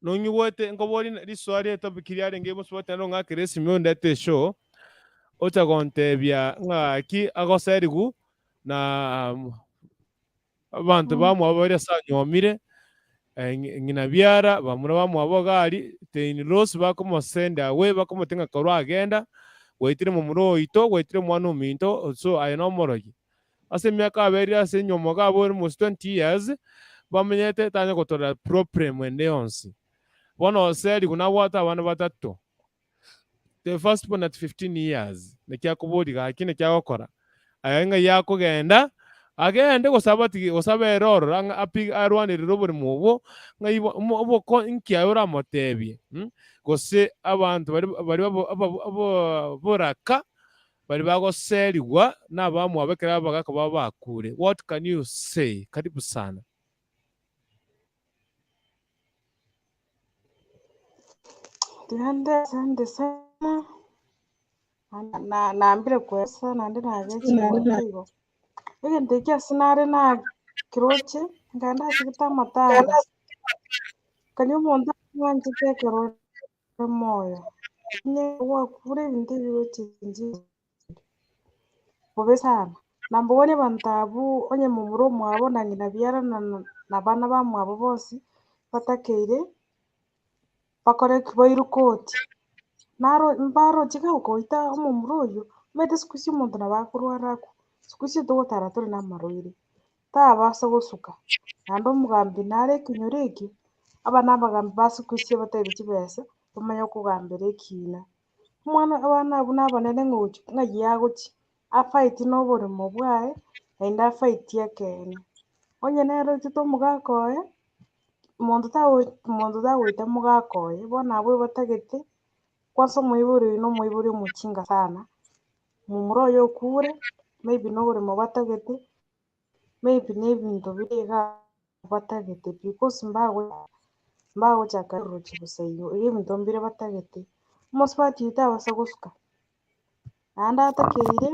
Nonyi wote ngobori li swali etobikiri ari ngebo swata no ngakire simyo ndete show. Ocha gonte bya ngaki agoserigu na abantu bamwe abari sanyomire ngina byara bamura bamwe abogari teini rose bakomosenda we bakomotenga korwa agenda waitire mu muroito waitire mwana ominto so ayino morogi ase myaka aberi ase nyomo gabo mu 20 years bamenyete tanya gotora problem ende yonsi bono oseri kuna wata abana batatu the first one at 15 years nekyakuburiga akine kyagokora ayenga yakugenda agende gosaba eroro arwanirire buri mubo oboko nkiayora motebie gose abantu bari boraka bari bagoserigwa n'abamu abekera bagakaba bakure. What can you say? Karibu sana. Asante sana. Naambire kwesa nandi nagechingwa egentekia sinare na kiroche nganda sigita matanga kanyo monda mwanje tekero moyo nye wa kure bindi biroche nji bobe sana nambone bantabu onye mumuro mwabo na ngina byara na bana ba mwabo bose batakeire bakore kiboirukoti naro mbaro chika ukoita omumuro oyo mete sikusi omonto nabakurwaraku sikusi togotara tore namaroire tabasa gosuka nando omogambi nare ekinyoro eki abana abagambi ba sikusi batebe chibesa bamanya okogambera ekina omwana abana abwo nabanene ng'ai agochi afight noboremo bwaye naende afight ekene onye nero tito omogaka oye omonto tagoita omogaka oye bono abwo batagete kwanza omoibori oyo na omoibori omochinga sana mumuro oyo okure maybe noboremo batagete maybe na ebinto bire iga batagete because mbagochaka roche busa igo ebinto mbire batagete omosubati oyo tabasa gosuka naende atakeire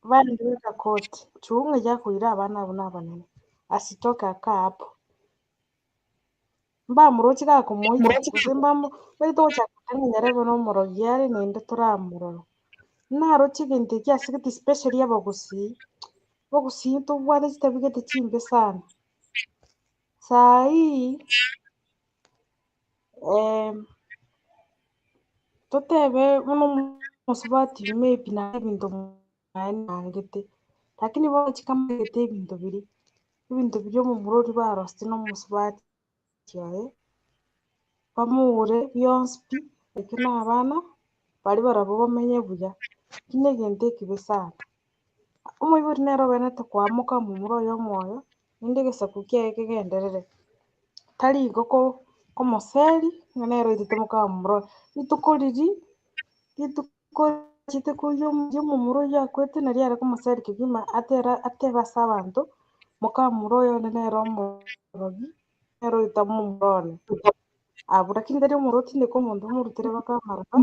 baende beka koti chunga yakoire abana abo nabanene asitoke akaa hapo mbamurochi gakomoita gose baitu gochaka nyarebe nomorogi are naende toramorora naro chikente kiasikiti especially abagusi tobwate chitabigete chimbe sana saa hii totebe muno musubati maybe na ebinto nangete lakini bo chikamagete ebinto biri omu burori barosti n'omusubati kyaye bamure byonsi pi ekina abana bari barabo bamenye buya kine egento ekibe sana omoibori nero obenete kwamoka mumuro oyo omwoyo rinde egesaku kiaye kegenderere tari igo komoseri nero oitete moka mumuro rituko chite kuyo omumuro oyo akwete nari are komoseri kegima atebasa abanto moka mumuro oyo nero omorogi nero oita mumurone abura kinde tari omuro otinde komonto omorutire bakamaraka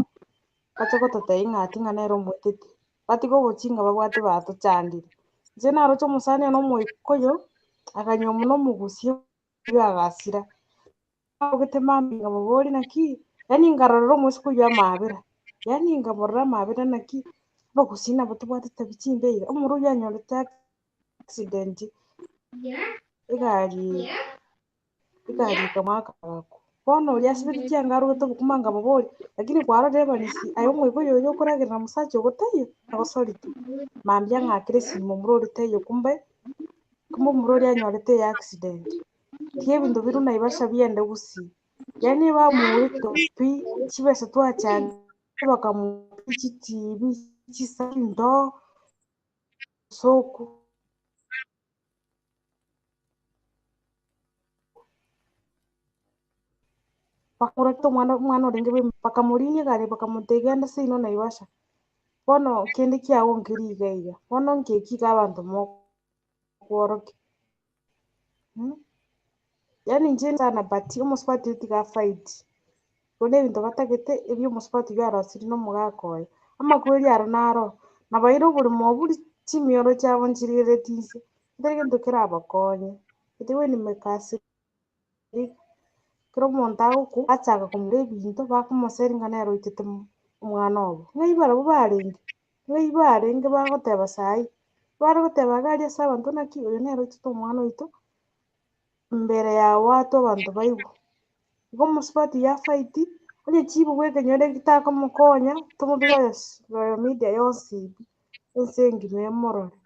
bache gototebia ng'ati ng'a nero omwetete batiga ogochi ng'a babwate batochandire inche naroche omosani ono omoikoyo akanywa mono omogusi oyo agasira agete mambia ng'amobori naki yaani ngarorera omwesi oywo amabera yaani ngamorora amabera naki abagusi nabo tobwatete chimbe iga omoro oyo anyorete accident egari ikamwakagaku bono oria asibeti chianga arogete obokima ngamobori lakini kwarorire ebanisi aye omoikoyo oyo okoragerera mosacha ogoteyo nagosorite mambia ng'akire esimo omorore teyo kumbe omorore anyorete accident tiga ebinto birwe naibasha biende gusii yaani bamurito pi chibesa twachanga bakamupa chitivi chisaindo soko bakurete omwana orenge bakamurinia gare bakamutegenda seino naibasha bono kende kiagonkeri iga bono nkeki iga abanto mokworokia yaani inche sana but omosubati otiga fight bono ebinto batagete ebia omosubati biarosire na omogaka oye amakweri aro naro nabaire oboremo buri chimioro chiabo nchirigere inse tari gento kerabakonye gete gweni mekasirika kero omonto agoku achaka komura ebinto bakomoseri ng'a nero oitete omwana obo ng'ai barabwo barenge bagoteba sahi bare goteba iga aria ase abanto naki oyo nero oitete omwana oito mbere yago ate abanto baigwa igo omosubati yafight onye chibugwa ekenyoro gitakomokonya tomobeka media yonsi ense engima emorore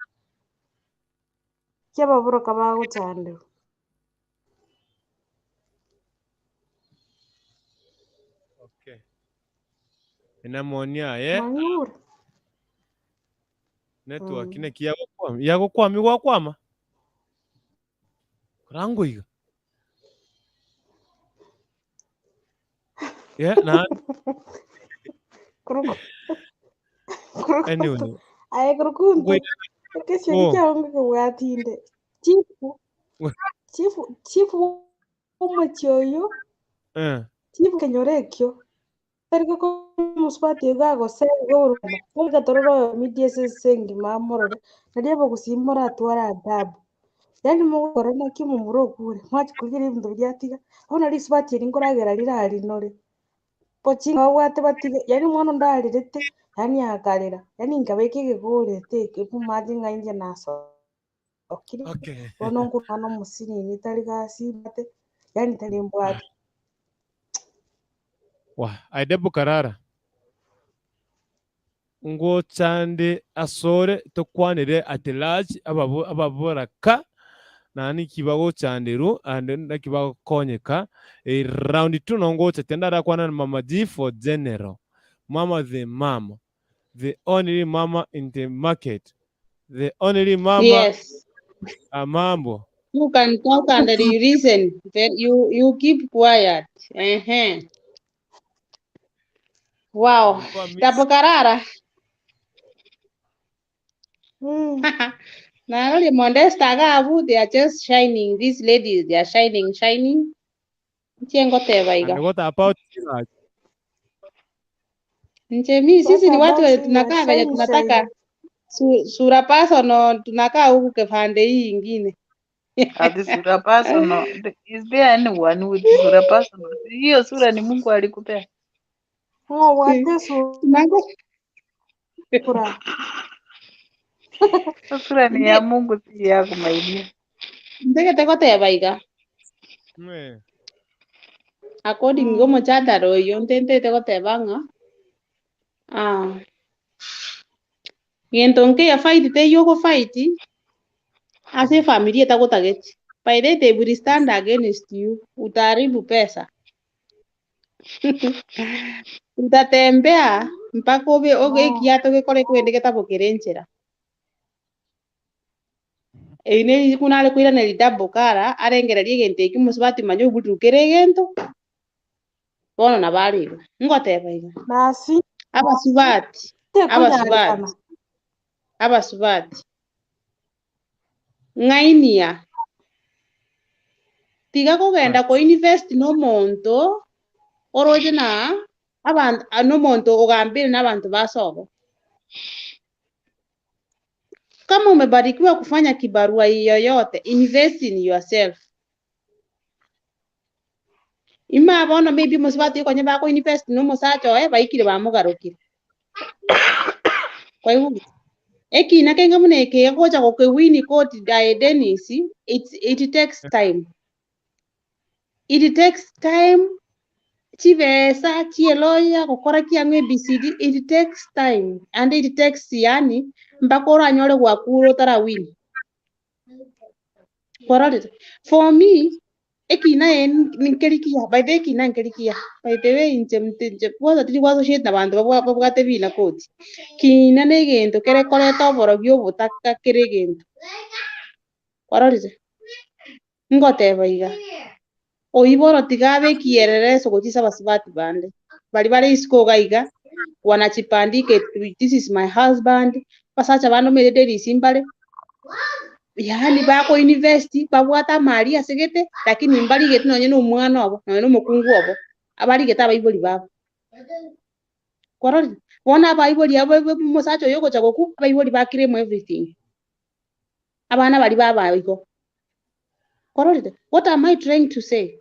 ki ababoroka bagochanderwa Okay. Enamoni aye manyure network neki yagokwama igwakwama kurangoiga na anyway aye kurukunto wait ekesioni kiago nkekebwatinde chifu omochi oyo chifu kenyoro ekio tari goko omusubati iga agosera iga orugana omogatorora oyo media ase engima amorore nari abagusi moratwara adabu yaani mogokora naki omomuro okure mwachi korigeria ebinto biatiga bono risubati eri nkoragera rirarinore pochi babwate batige yaani omwana onde arerete yaani akarera yaani nkabeka egegorete ekebumate ng'a inche nasokire bono nkorwana omosinini tari gasi bate yaani tari mbwate aide bukarara ngo chande asore tokwanire at large ababoraka nani kibago chanderu and nakibago konyeka round 2 nongocha tendara kwana mama G for general mama the only mama in the market the only mama Yes, mambo you can talk and you listen. Then you keep quiet. Wow, tapokarara. Now only Modesta Gabu, they are just shining. These ladies, they are shining. Chengo tebaiga. and what about Nchemi sisi ni watu What about tunakaa venye shine tunataka sura paso no tunakaa huku kepande hii ingine. Ati sura personal. Is there anyone with sura personal? Hiyo sura ni Mungu alikupea. ng'obwate Tunaka Kura. Sura ni ya Mungu si yako maini. Ndege teko teba iga. According go mo chata ro yo ntente teko teba nga. Yentonke ya fight te yo go fight. Ase familia tako taget. By the they will stand against you. Utaharibu pesa. Utatembea mpaka oge kiato ke kore kwende ketapokerenchera. Ine kuna ale kuira neli double kara arengererie gente kimusibati manyo butukere gento. Bono na bali. Ngoteba iga. Nasi. Abasubati. Abasubati. Abasubati. Ngainia. Tiga kugenda ko invest no monto oroje na abantu no monto ogambire n'abantu basobo. Kama umebarikiwa kufanya kibarua yoyote, invest in yourself. Ima abono maybe musibati ko nyaba ko invest no musacho baikire bamugarukire. Kwa hiyo eki nakenga muneke yakocha ko kwini court Dennis, it takes time. It takes time. Chivesa chieloya kokora kiangwe BCD, it takes time and it takes yani mpaka oranyole gwakuro tarawini. For me ekina en nkerikia by the ekina nkerikia by the way inche kwaza tiri kwazo shit na bantu babwate bina koti kina negento kere kore toboro byo butaka kere gento kwarorize ngoteba iga oiboro tigabe kierere so gochisa basibati bande bali isko gaiga wanachipandike this is my husband pasacha bano medederi simbale yani bako university babwata mali asegete lakini mbali getu nonye no mwana obo nonye no mukungu obo abali geta abaiboli babo kwarori bona abaiboli abo musacho yoko chagoku abaiboli bakire everything abana bali baba iko kwarori. What am I trying to say?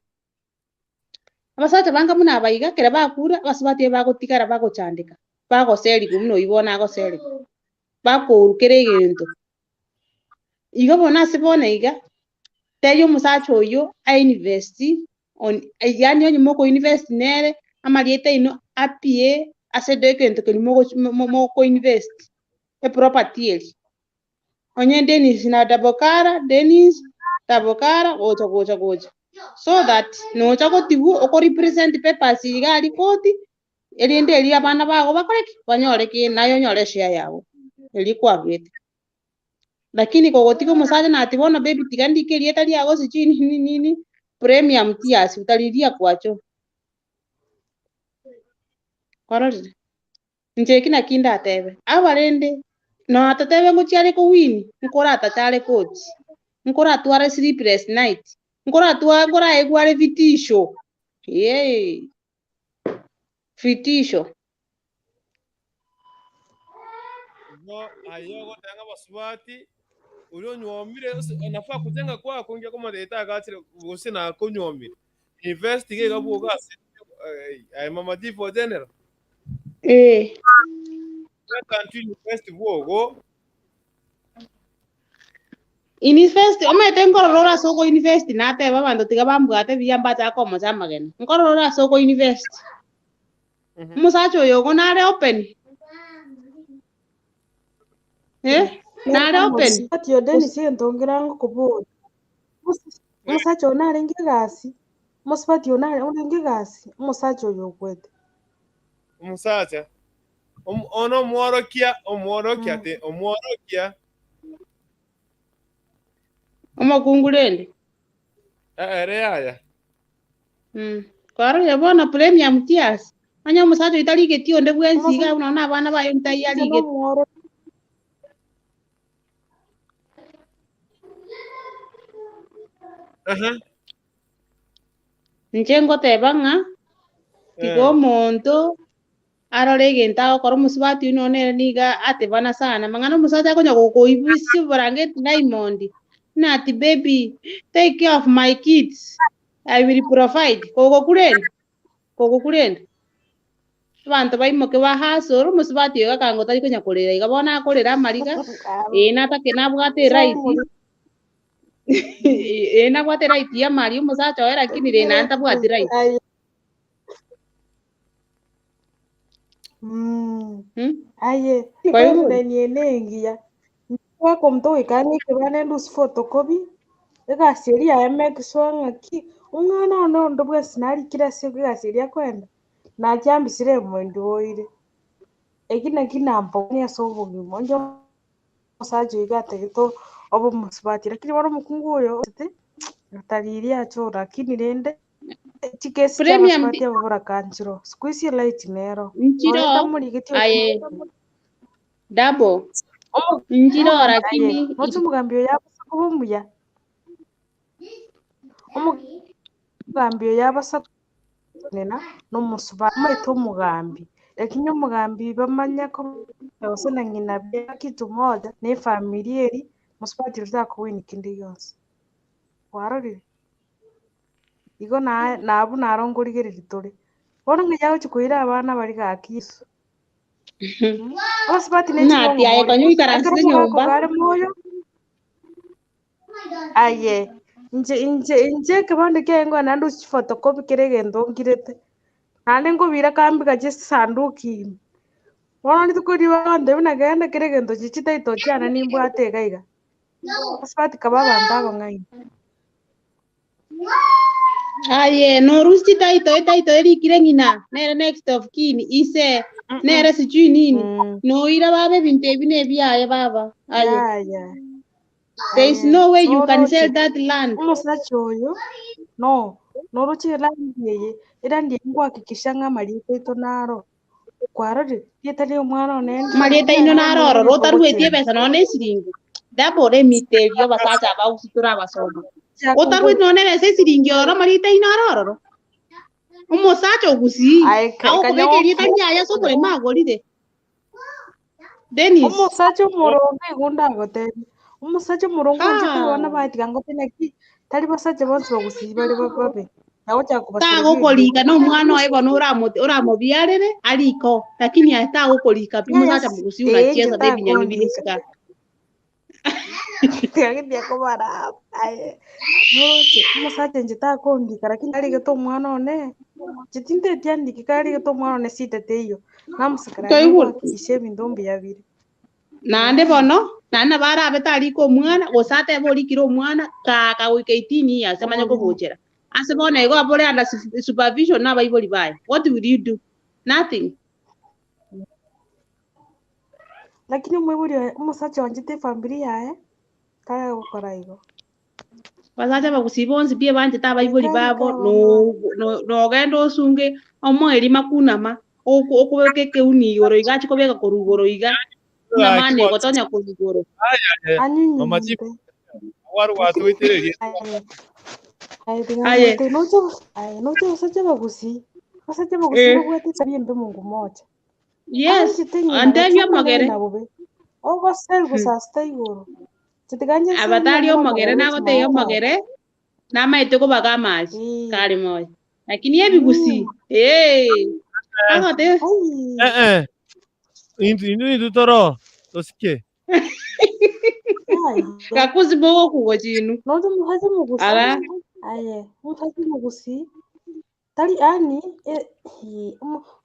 Abasacha banga muna abaiga kera bakura basibati bako tikara bako chandika bako seli kumno ibona ko seli bako urukere gento igo bona sibona iga teyo musacho yo a invest on yani onye moko invest nere amaliete ino apie asedo gento ke moko invest e property eli onye Dennis na dabokara Dennis dabokara gocha so that no chako tibu oko represent papers igali koti elinde eli abana bago bakoreki banyore ki nayo nyore share yabo Alikuwa vete lakini kogotiko musaje na atibona baby tigandike lieta lyago sichini nini premium tiasi utalilia kwacho kwarori nje kina kinda atebe abarende no atatebe nguchiare ko wini nkora atachare coach nkora atware sleepless night nkora egware vitisho vitisho no ayogo tanga basubati ulio nyomire nafaa kujenga kwa kuingia kama leta akatire usina kunyomire investigate gabo gasi ay mama di for general country invest go invest omete ngorora soko invest nate babando tiga bambwate biyamba chako mochamagen ngorora soko invest musacho yogo nare open nare open Ati Dennis yentongerango kubo. Musacho nare ngigasi. Musipati onare ngigasi. Musacho yokwete. umusacha ono omworokia te omworokia omokungulende ere aya kwaro yabona premium tiers anya musacho italike tio nde bwensiga unaona abana bayo ntayalike nchengo tebanga tigo monto arore genta ko musibati unone niga atebana sana mangano musacha ko nyago ko ibisi baranget Diamond na ati baby take care of my kids I will provide koko kuleni abantu baimoke bahasoro musibati gakangota ikonya kurira igabona kurira mariga natake nabwate right nabwate right ya mari umusacha we lakini rena ntabwate right aye Kwa hivyo nenengia wako mtu ikani kibane ndus photocopy egasiria make sure ngaki umwana no ndobwa sinari kira siku gasiria kwenda na cyambisire mwendo oire ekina kinampo ni asobogi monjo musaje igategito obo musibati lakini waro mukungu oyo ati atariria acho lakini rende tikesi premium cyabasibati abura kanchiro squeeze light nero nchiro tamurigitio aye double nchiro lakini nocho mugambio yabasa kubumuya omugambio yabasa nena n'omusiba maito omugambi lakini omugambi bamanya ko yose na ngina bya kitu moja ne family eri musipati rutakuwini kindi yose warorire igo nabu narongorigereri turi bono ngiya guchikwira abana bari gakiso musipati ne nati aye kanyu ikarasite nyumba gare moyo aye nje kabande kengo nandu photocopy kiregendo ngirete nande ngubira kambi gaje sanduki bono nitukuri bande binagenda kiregendo chichitaito cyana nimbwate gaiga musipati kababanda ngai aye norusi taito erikire ngina nere next of kin ise nere sijui nini noira babe binte bine byaye baba aye there is no way you can sell that land umusacha oyo no noruchi land yeye era ndiye nguhakikisha ng'amarita ito naro kwarore yetari omwana onende marieta ino naroro rotarwetie pesa none siringi dabore miterio basacha bausitura basoma otarwet none ese siringi oro marieta ino aroro umusacha ogusi aho kubekerie tanyaya sokore magorire Dennis umusacha umurongo igunda goteri umusacha umurongo njite wana batiga ngo tenaki tari basacha bonse bagusi bari babe nawo cyakubasira tagokolika no mwana wae bono uramobiarere aliko lakini atagokolika pi musacha mugusi unacheza de binyangi bilisika tiagitia kubara aye noche umusacha njita kondika lakini ari geto mwana one chitinde tiandiki kari geto mwana one sitete iyo namusikara ngo ishebi ndombi yabiri nande bono nana barabe taliko omwana gosate borikire omwana kaka wike 18 years amanya kugochera ase bono ego abore under supervision na baibori bae what will you do? Nothing. Lakini mwiburi umusacha wanjite familia kaya gukora igo basacha bagusibonsi bie banje tabaibori babo no gendo osunge omweri makunama okubeke unigoro igachi kobeka korugoro iga na mane gotonya kurugoro mama chief waru watwitirerie aye nocho usacha bagusi bagwete tabiembe Mungu moja yes andavyo magere ogo selgu sasta igoro chitiganye abatali omogere nagote omogere namaite kubaga amazi kali moya lakini ebigusi agote indu toro tosike kakuzi bogo kugo chinu nocho muhaje mugusi ala aye muhaje mugusi tari ani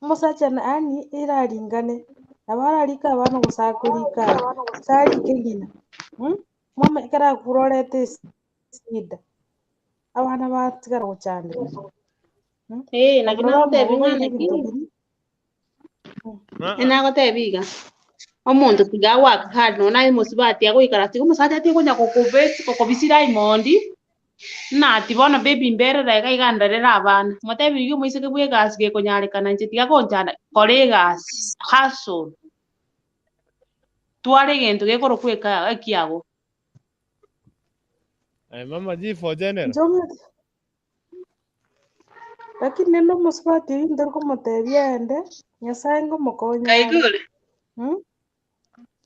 umusacha na ani iraringane abararika abana gusakurika sari kengina mama ikara kurorete sida abana batigara gucande nakinagotebinga lakini nagotebiga omonto tiga waka hard nona musibati agoikara tiga umusacha tikonya kokobisira imondi nati bono baby mbere rega igandarera abana motebirige moiseke bwe gas ge konyarekana nche tiga konchana kore gas hustle tware gento gekoro kweka akiago mama jifo general lakini neno musibati ndor ko motebia ende nyasaye ngo mokonya kaigule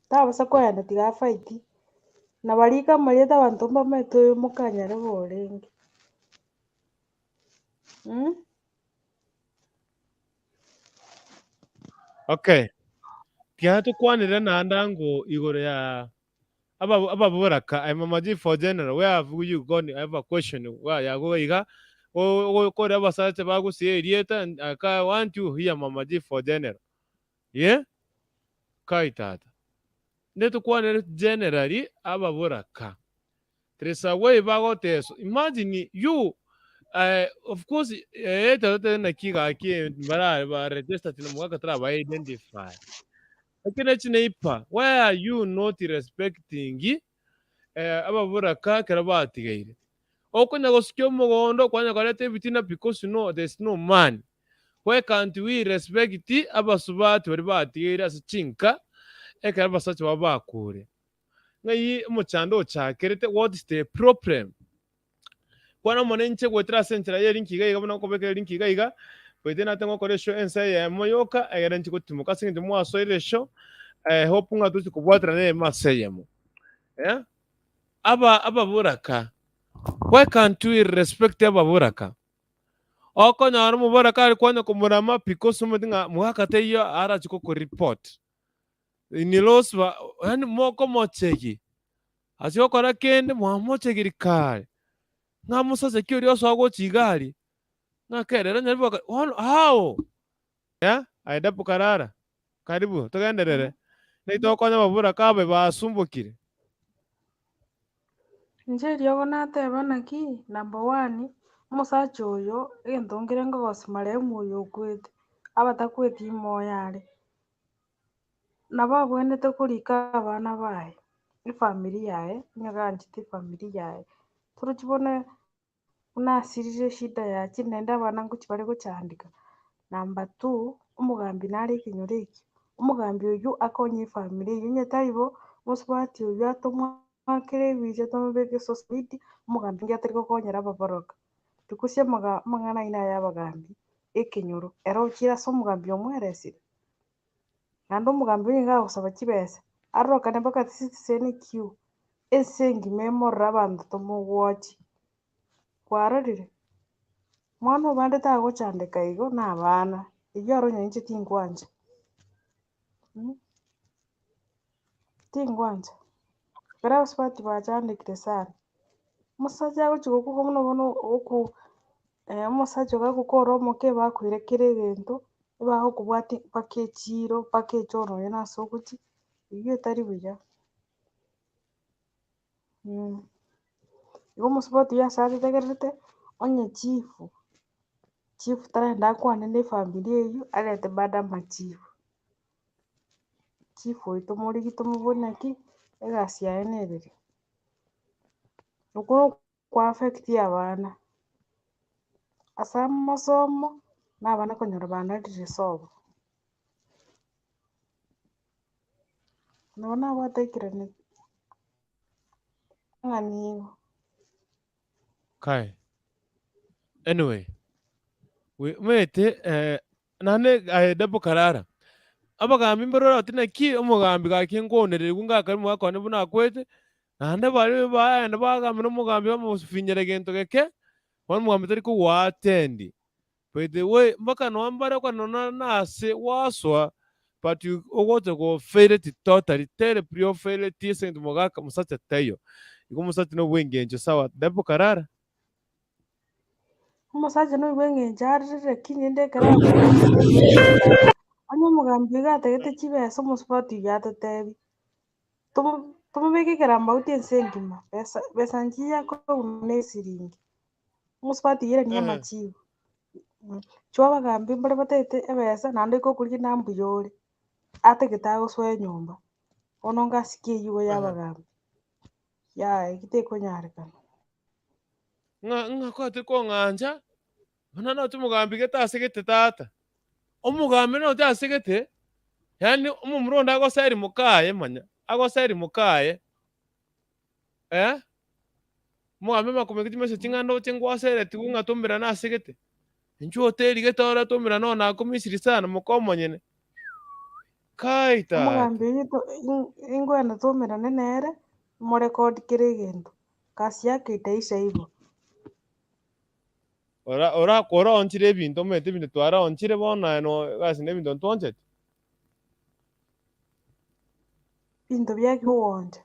tabasa kwenda tiga fight na barika marieta bantu bameto mukanyare borenge Okay. Tia tukwanire na ndango igoro ya aba buraka I'm a maji for general. Where have you gone? I have a question. Where ya go iga? O ko da basache bagu sie rieta and I want to hear mamaji for general. Yeah? Kai tata. Ne tukwanire generally aba buraka. Tresa way bago teso. Imagine you of course na kiga aki bara register tina mwaka tra ba identify. Lakini chineipa, why are you not respecting ababura ka karabatigaire? Okunya gosikyo mugondo kwanya karete bitina because no there's no man. Why can't we respect abasubati bari batigaire as chinka ekarabasachi babakure? Ngai muchando chakerete what is the problem? Kwana monenche gwetra sentra ye linkiga iga bana kobeka linkiga iga pwede na tengo koresho ensa ya moyoka egerenchi kutimuka singi mwaso iresho hope nga tuzi kubwatra ne maseyemo yeah aba buraka why can't we respect aba buraka oko nyaru mubaraka ari kwanya kumurama because umudinga muhakate yo ara chiko ku report ni loswa yani moko mochegi asiko kora kende muamochegi kare nga musaze kyori oswago chigari na kerera nyaribo how yeah aida pukarara karibu tugenderere nitokonya babura kabe basumbukire Inche riogo nateba naki number one omosacha oyo egento nkere ngogosia maremu oyo okwete abatakweti moyare nabo abwenete korika abana baye efamiri yaye nyaganchete efamiri yaye torochibone buna asirire shida yache naende abana ngochi bare gochandika. Number two omogambi nare ekenyoro eki omogambi oyo akonye efamiri eywo onye taibo mosubati oyo atomwakere ebiche tomobeke society omogambi ngiatari gokonyera ababoroka tikusia amang'ana aina aya abagambi ekenyoro ero ochire ase omogambi omweresire naende omogambi oyo ngagosaba chibesa arorokane mpaka citizen queue ense engima emorora abanto tomogwochi kwarorire mwana obandete agochandeka igo na abana eywo aro onye inche tingwanja tingwanja ekero abasubati bachandekire sana omosacha agochi gokuga buna bono omosacha ogakokora omoke bakoire kera egento ebagokobwati mpaka echiro mpaka echono oyo nase ogochi eywo etari buya. Igo omosubati oyo ase ategerete onye chifu tarenda akwane na efamiri eywo arete BAADA machifu chifu oyo tomorigie tomobonie naki egasi yaye nerere okwo koaffecti abana ase amasomo na abana konyora banarire esobo nabo nabwate aikiraneti ng'ani igo kai anyway we mete nane double karara abagambi mberora tina ki omugambi gakingonere gunga kari mwakone buna kwete nande bari baende bagamira omugambi bamufinyere gento geke wani mugambi tari kuwatendi by the way mpaka nwambara kwa nona nase waswa but you ogote go fail it totally tere prio fail it tisent mogaka musacha tayo iko musacha no bwengenjo sawa double karara omosacha noigwa eng'encho arire kinyende ekero akwete noigwa eng'encho onye omogambi iga atagete chibesa omosubati oyo atetebi tomobeke ekerambe auti ense engima besa nchiya korwa na esiringi omosubati yairani amachifu chwa abagambi mbare bataete ebesa naende ekokorigia na mbuya ore atagete agosoa enyomba bono ngasiki eywo ya abagambi yaye gitekonyareka nga kwate ko nganja bana no tumugambi getasegete tata omugambi no tasegete yani omumuronda agoseri mukaye manya agoseri mukaye mugambi makomekiti mese chingando chingwasere tigunga tombera nasegete inchu hoteli getora tombera no nakomisiri sana mukomonyene kaita omogambi oyo ingwenda tomerane nere morekodi kere egento kasi yake itaisha ibo ora onchire ebinto omete ebinto twara onchire bono no gasi nebinto ntwanchete bintu byake uwonje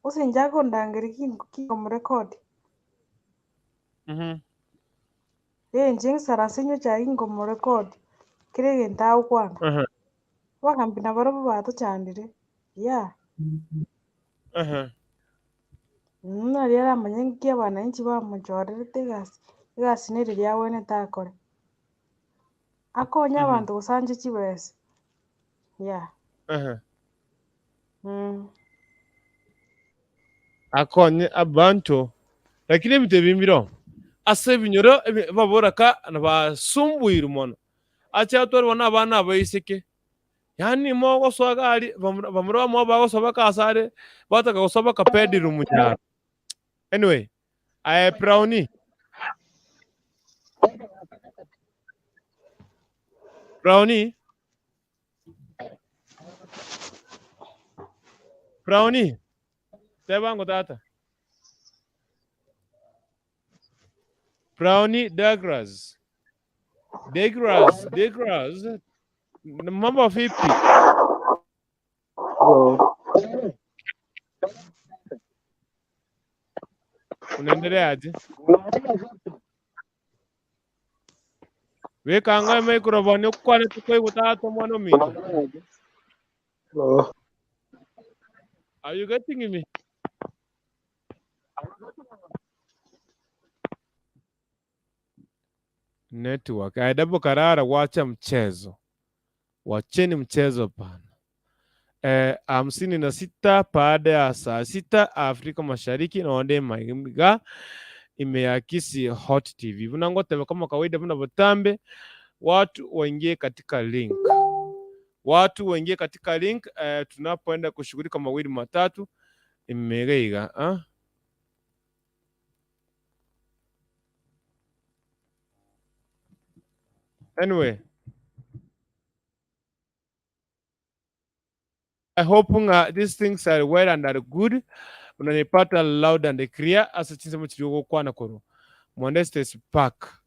usinja kundangiri kingomrekodi yenjing sarasinyo cha ingomrekodi kire gentau kwana wakambina barobo batochandire ya nariara amanyengi abananchi bamuchorerete egasi neri riawene takore akonya abantu gusanje chibese ya akonye abantu lakini ebintu ebimbiro ase ebinyoro baboraka basumbuire mono achatwarwa n'abana abaiseke yani mogoswaga ari bamura bamwe bagosaba kasare bataka gusaba kapedira umunyaro anyway brownie tebango tata Brownie Degras mambo vipi? Unaendeleaje? Weka anga microphone ukwane tukoi kutato mwana minto. Hello. Are you getting me? Network. Aidabu Karara, wacha mchezo. Wacheni mchezo pana. 56 baada ya saa 6 Afrika Mashariki na onde maiga imeakisi Hot TV. Vunangote kama kawaida vuna botambe watu waingie katika link. Tunapoenda kushughulika mawili matatu imegeiga Anyway, I hope these things are well and are good. Unanipata loud and clear asa chinse mchirigo kwa na koro. Modeste Spark.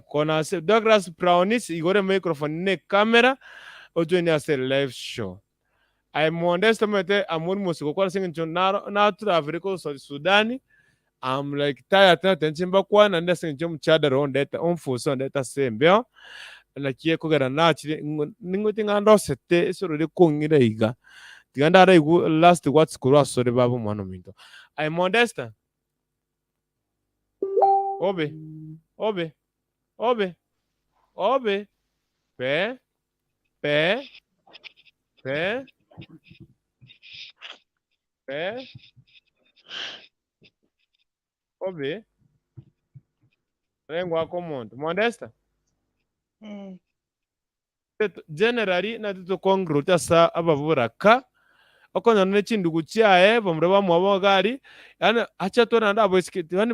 Kona se Douglas Brownis igore microphone ne camera ojo ni ase live show. I modeste mete amuri musiko kwa singing chon na to Africa Sudani. I'm like tired na tenchimba kwa na ndese njom chada ron data on fuso data sembeo. Na kie kugera na chiri ninguti ngando sete soro de kongira iga. Tiganda ara igu last what's kuro asore babu mwana minto. I modesta. Obe. Pe. Obe. Rengwa komonto. Modesta. Generally na tuto kongruta sa abavura ka okonya ne chindugu chiae bamureba mwabo gari yani acha to nanda aboiskiti yani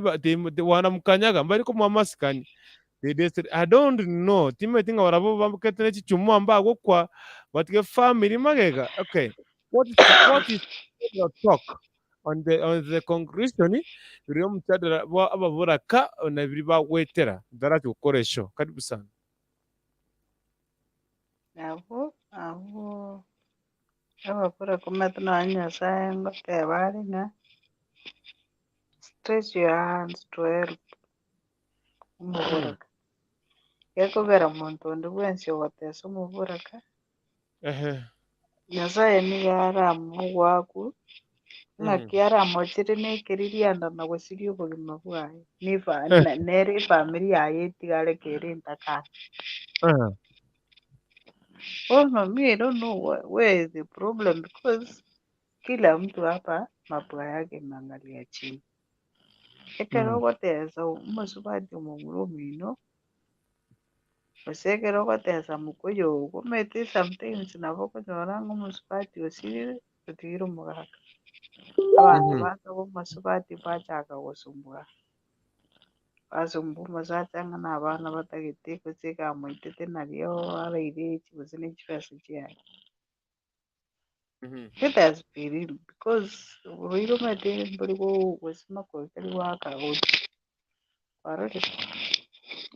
wana mukanyaga mbari ko mamasikani I don't know time tinga warabo bamuketene chichumu ambago kwa batike family magega. Okay, what is your talk on the conclusion uriyo mchadara abavura ka na biriba wetera darati ukoresho karibu sana. Abo abakora kumetna Nyasaye ngoteba ari nga stretch your hands to help umuburaka gekogera muntu ndi wensi watesa umuburaka Nyasaye ni yaramu waku ngakiara mochire nekiririanda na gwiciria ubugima bwayo neri family yaye itigare kirinda ka. Oh no, me, I don't know where is the problem because kila mtu hapa mapua yake imeangalia chini. Ekerogoteza umusubati omugurumino osekerogoteza mukoyo gumete sometimes nabo kunyora ng'omusubati osirire otigire omugaka abantu baza b'omusubati bachaka gusumbua basumba omusachanga n'abaana batagete gusika moitete nario araire ekibuzi n'ekifeso kiaye. It has been real because we don't have anybody go was makweli waka odi parole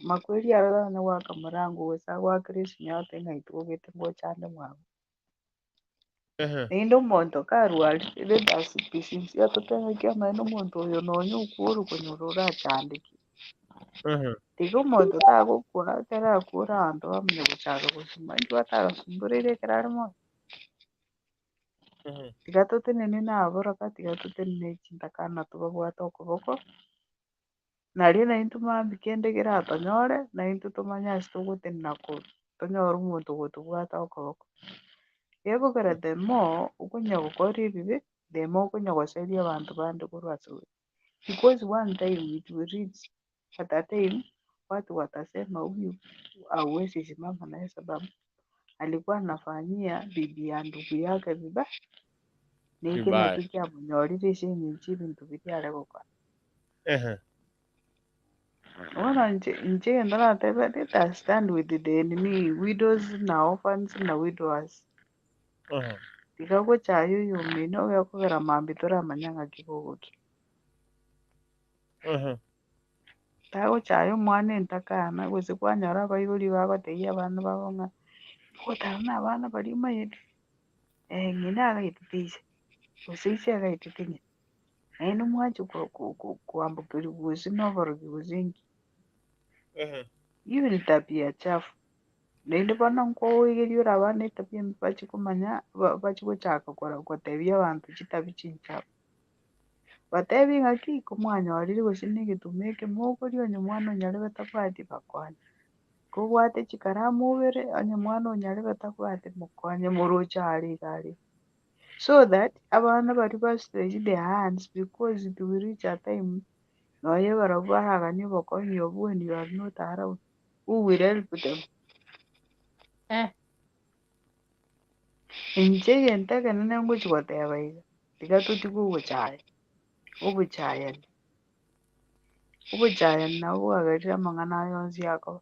makweli ara na waka marango wesa wa Chris nyote ngaituo gete ngo chande mwangu nainde omonto karwarire ndasipisisie atotenga kiama omonto oyo nonya okworo konyoru orachandiki tiga omonto tagokwa tarakwora abanto bamenye gochaka gosima intwe batarasumbureire ekero are moyo tiga totenene naboroka tiga totenene chintakana tubabwate okoboko nario naintwe mambia kende geratonyore naintwe tomanye ase togotenena tonyore omonto ogotobwata okoboko egokera the more okonya gokora ebibe the more okonya goseria abanto bande korwa ase gose because one time it will reach at a time watu watasema huyu hauwezi simama naye sababu alikuwa anafanyia bibi ya ndugu yake vibaya niki Vibaya. natu kiamunyorire ase eng'encho ebinto biria gokora bono inche egento nateba let us stand with the enemy widows na orphans na widowers tiga gochaya oyo omino ogekogera mambia toramanya ng'aki gogokia tagochaya omwana entakana gose kwanyora abaibori bagotebia abana babo ng'a ogotara na abana baria omaete ng'ina agaitete ise gose ise agaitete ng'ina naende mwanchi kwambukeriwa gose na oborogi gose nki hiyo ni tabia chafu naende bono nkoigeria ore abana etabia embi bachikomanya bachigochaka gotebia abanto chitabia chinchafu batebi ng'aki komwanyorire gose na egetumo ekemo okoria onye mwana onyarebe tabwati bakonya kobwate chikaramu obere onye mwana onyarebe tabwati mokonye moroche are iga are so that abana baria bastretch their hands because it will reach a time nonya barabwo baragania obokonyi obwo when you are not around who will help them inche egento ekenene ngochi goteba iga tiga totige ogochaya obochayani nabo bwagerire amang'ana ayo onsi akoba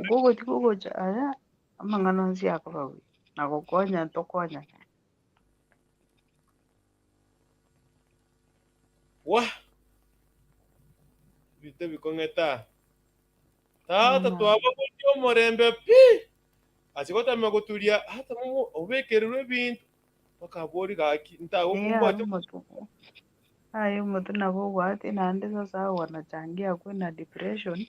gogotiga ogochaya amang'ana onsi akoba buya na gokonya tokonya Bite bikong'eta tata twabagotia omorembe pi ase gotama goturia hata momo obekererwe ebinto bakabori gaki ntagokumbate aye omoto nabo obwate naende sasa wanachangia akwe na depression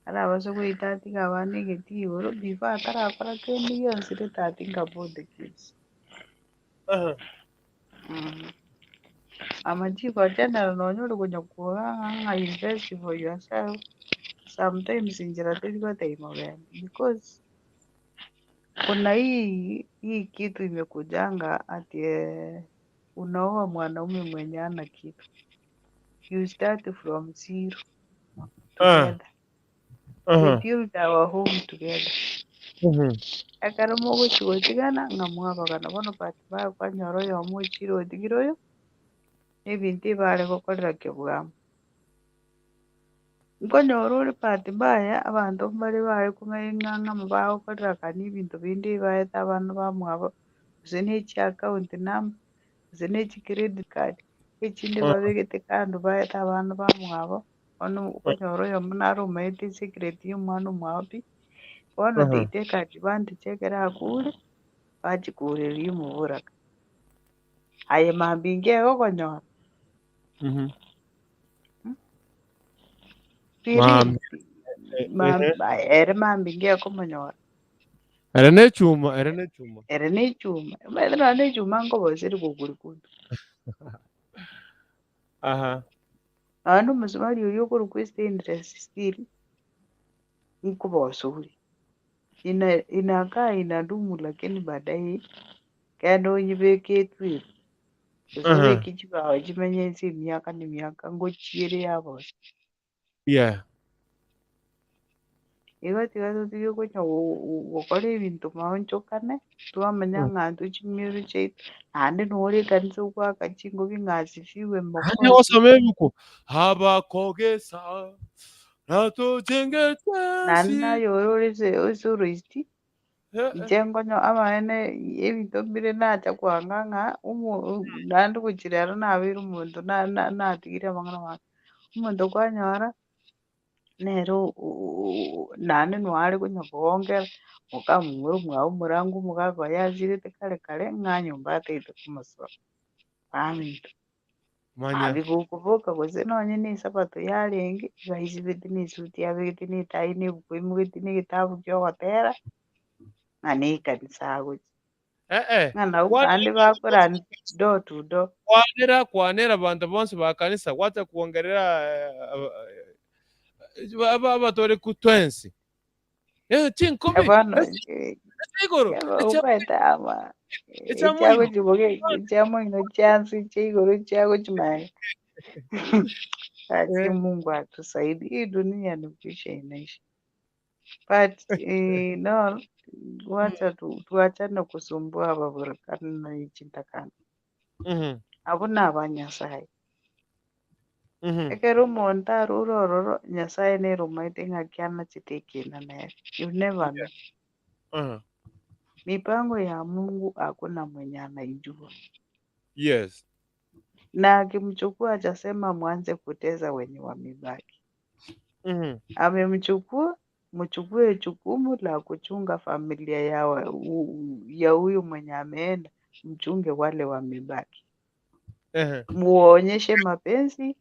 arabase goita atiga abana egeti igoro before atarakora kende gionsi let think about the kids amachi for general nonya ore konya koga invest for yourself sometimes injira terigoteima wena because kuna hii kitu imekujanga ati unaoa mwanaume mwenye hana kitu you start from zero together we build our home together ekero mogochigotigana ng'a mwabagana bono bahati mbaya kwanyora oyomo ochire otigire oyo ebinto ebare gokorera kebwamu nkonyora ore bahati mbaya abanto mbare bare kung'aing'ang'ama bagokorera kania ebinto binde ebaete abana bamwabo gose na echi account number gose na echi credit card echinde babegete kando baete abana bamwabo bono okonyora oyomo nare omaete esecret ya omwana omwabo pi bono they take advantage ekero akure bachikureria omoboraka aye mambia inge egokonyora Mambia. ere mambia inge ekomonyora Ere na echuma ere na echuma omaete nonya na echuma nkoboseri koguri kundu nonya na omosumari oria okorwa stainless steel nkobosori inakaa inadumu lakini baadaye kenda onyibeketwe igo gose obeke chibao chimenye ense emiaka na emiaka ngochiere yabosa igo tiga totige konya gokora ebinto maonchokane twamanya ng'a intwe chimiero chiaito naende nore ekanisa ogwaka chingoki ng'a asifiwe hanya Mwokozi osome ebuku habakogesa natujenge naende twesi nayora ase oroisiti inche nkonya amaene ebinto mbire nacha kwanga ng'a naende gochia rero nabeire omonto natigire amang'ana make omonto kwanyora nero nane nwari kunyabongera mukamumuru mwawu murangu mukakoyazirite kale kale ng'anyumba ataite kumusoro paminto Manya. abikukuvuka kuze nonye ni sabato yalengi baisibiti ni suti yabigiti ni tai ni bukimugiti ni gitabu kyogotera ng'ani ikanisa agochi ng'ana ukandi bakora door to door kwanera bantu bonse ba kanisa wata kuongerera abatore kutwensi chinkumi abana igoro ukwetama ecyago kiboge ekyamwino kyansi cheigoro cyago chimaye ati Mungu atusaidie. Hii dunia ni kuisha inaisha, but no, wacha tuachane kusumbua baburukana na ichitakana abuna abanyasaye ekero omonto arurororo nyasaye neromaite ng'akiana chitekina naye, you never know. Mipango ya Mungu hakuna mwenye anaijua. Yes. Na akimchukua atasema mwanze kuteza wenye wamebaki. Amemchukua, mchukue jukumu la kuchunga familia ya huyu mwenye ameenda, mchunge wale wamebaki. Muonyeshe mapenzi,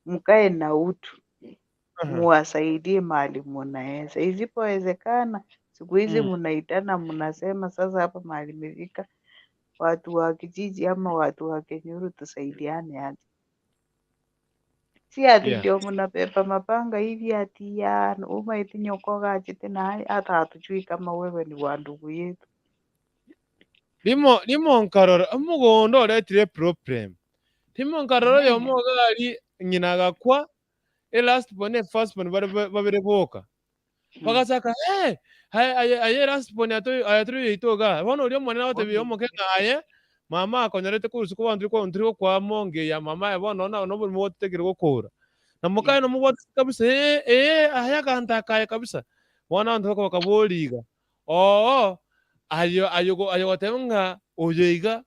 mkae na utu, muwasaidie mahali munaeza. Isipowezekana, siku hizi mnaitana mnasema sasa hapa mahali imefika, watu wa kijiji ama watu wa Kenyuru tusaidiane aje. Si ati ndio mnapepa mapanga hivi ati ya umaiti nyokoga achite naye, hata hatujui kama wewe ni wa ndugu yetu. Limo nkarora umugondo oretire problem. Limo nkarora yo mogali nyina gakwa last bone first bone babere boka. Bagasaka aye last bone ayaturi itoga. Bono uri mwana wote biyo mokenga aye mama akonyarete kurusi ko banduri ko ndiri kwa monge ya mama ya bono no buri mote tegere gukura. Na mukaye no mugote kabisa aya kanta kaye kabisa. Bona ndo ko kaboliga. Ayo gotemanga oyoiga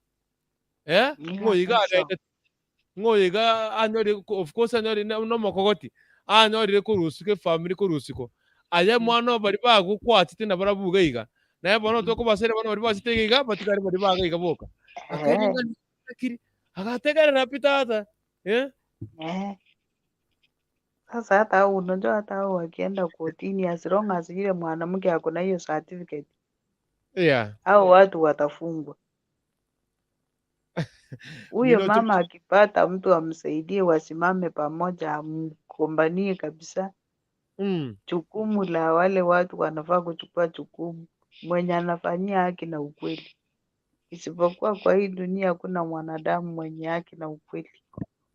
ngoyiga anyori of course anyori no mokogoti anyori kurusike family kurusiko aye mwana bari bagukwatite na barabuga iga naye bono to ko basere bono bari basite iga batikari bari baga iga boka akeninga kiri agategerera pitata Sasa hata unajua hata wakienda kotini, as long as yule mwanamke ako na hiyo certificate, hao watu watafungwa. Huyo mama akipata mtu amsaidie, wasimame pamoja, amkombanie kabisa. Jukumu la wale watu wanafaa kuchukua jukumu, mwenye anafanyia haki na ukweli. Isipokuwa kwa hii dunia hakuna mwanadamu mwenye haki na ukweli.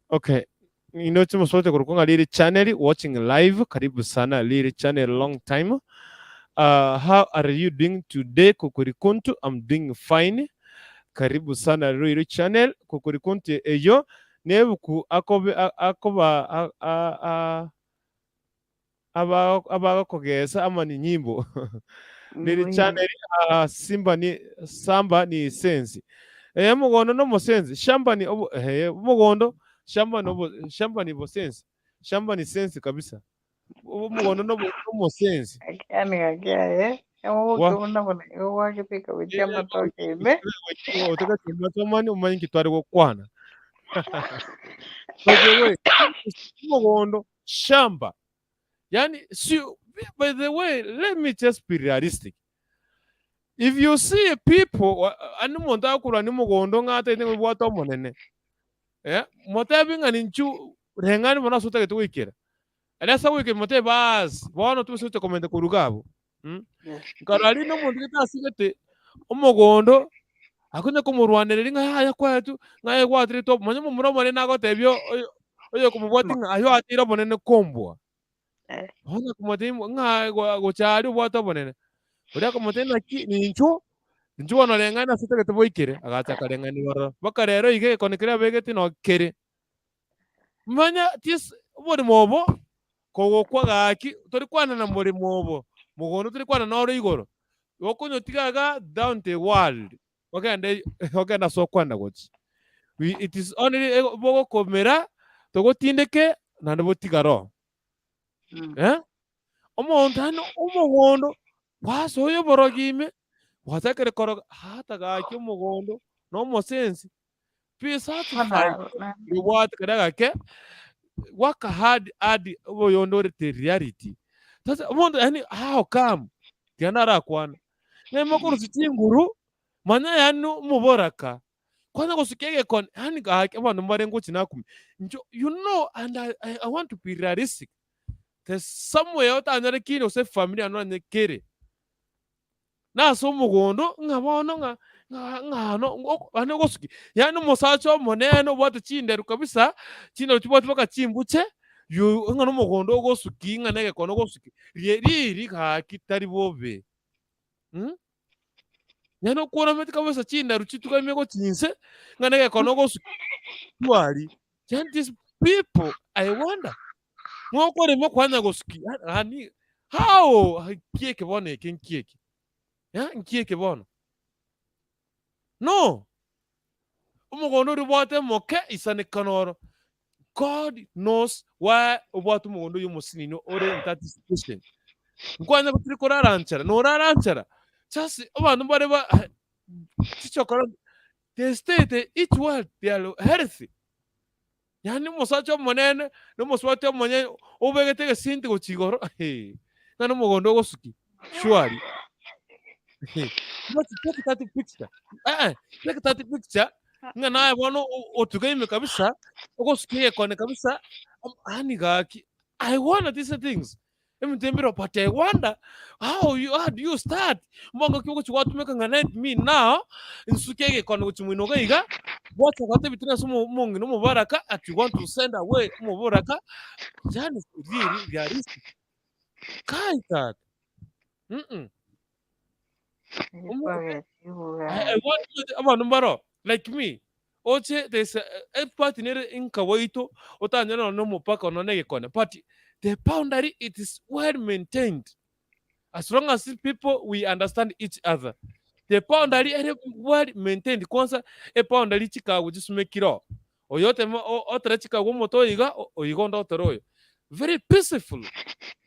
Okay. Inochimo sote kurukonga Lili channel watching live. Karibu sana Lili channel, long time. How are you doing today Kukurikuntu? I'm doing fine. Karibu sana Lili channel Kukurikuntu eyo nebuku akoba abakogesa ama ni nyimbo. Lili channel samba ni sensi. Mugondo no musenzi shamba ni mugondo shamba ni bosensi shamba ni sensi kabisa mugondo no musenzi Akiani akia unabona wakipika wichama toke ime utaka kimbatomani umanyi kitwari gukwana by the way mugondo shamba yani by the way let me just be realistic. If you see people ani muntu akura ni mugondo ngata ni bwato monene mote binga ninchu rengani mona suta ke tuikira alasa wike mote bas bono tu suta komende kurugabo karali no muntu kitasigete umugondo akunya kumurwanere nga haya kwatu ngaye kwatire top manya mumuro mone nago tebyo oyo kumubwati nga ayo atira monene kombwa ona kumote nga go chari bwato monene uri kumote na ninchu njuwa no rengana suta ke tuikire agacha karengani waro bakarero ige konekira begeti no kere manya tis bori mobo ko KWAGAKE tori kwana na muri mobo mugono tori kwana na oro igoro wokunyo tigaga down the world okenda so kwana gochi it is only bogo komera togo tindeke na ndo tigaro Omonto hano umugondo kwasoyo borogime watakere koro hata gaki umugondo no mosensi be satisfied what kadaga ke waka hard boyondore the reality sasa omonto yani how come tianara kwana nemakuru sitinguru manya yanu muboraka kwanza kusikege kon yani gaki abantu mbarengo chinakumi you know, and I want to be realistic. There's somewhere out another kid or say family and one kere. Na so mugondo ngabono nga no ano gosuki. Yani musacho moneno bwata chinderu kabisa chino chibwata baka chimbuche yu ngano mugondo gosuki nganege kono gosuki. Riri ka kitari bobe. Yani kuona meti kabisa chinderu chituka imego chinse nganege kono gosuki. Wali. Yani these people, I wonder. Mwakore mo kwanya gosuki. Hani how kieke bone ken kieke. Ya kieke bone. No. Umugondo ribote moke isane kanoro. God knows why oboto umugondo yumusini no ore in that situation. Nkwanya kutiri koraranchara no raranchara. Just abantu bare ba chichokora they state each word they are healthy. Yani musacho monene no muswate monene obegete sinte go chigoro. Nano mugondo gosuki. Surely. Take that picture. Take that picture. Nga naye bono otugame kabisa. Ogosuki kone kabisa. Ani gaki. I wonder these things. But I wonder how do you start? Mongo kiko chwa tumeka nganet me now. Insukege kone uchumuinoga iga. What wakati bituna sumo mongi no mubaraka at you want to send away mubaraka. Jani really realistic. That. I want abantu mbaro like me. Oche there's a partner in Kawaito otanyana no mupaka no nege kone. But the boundary it is well maintained. As long as people we understand each other. The boundary is well maintained. Kwanza a boundary chika we just make it up. Oyote otra chika womoto iga oyigonda otoroyo. Very peaceful.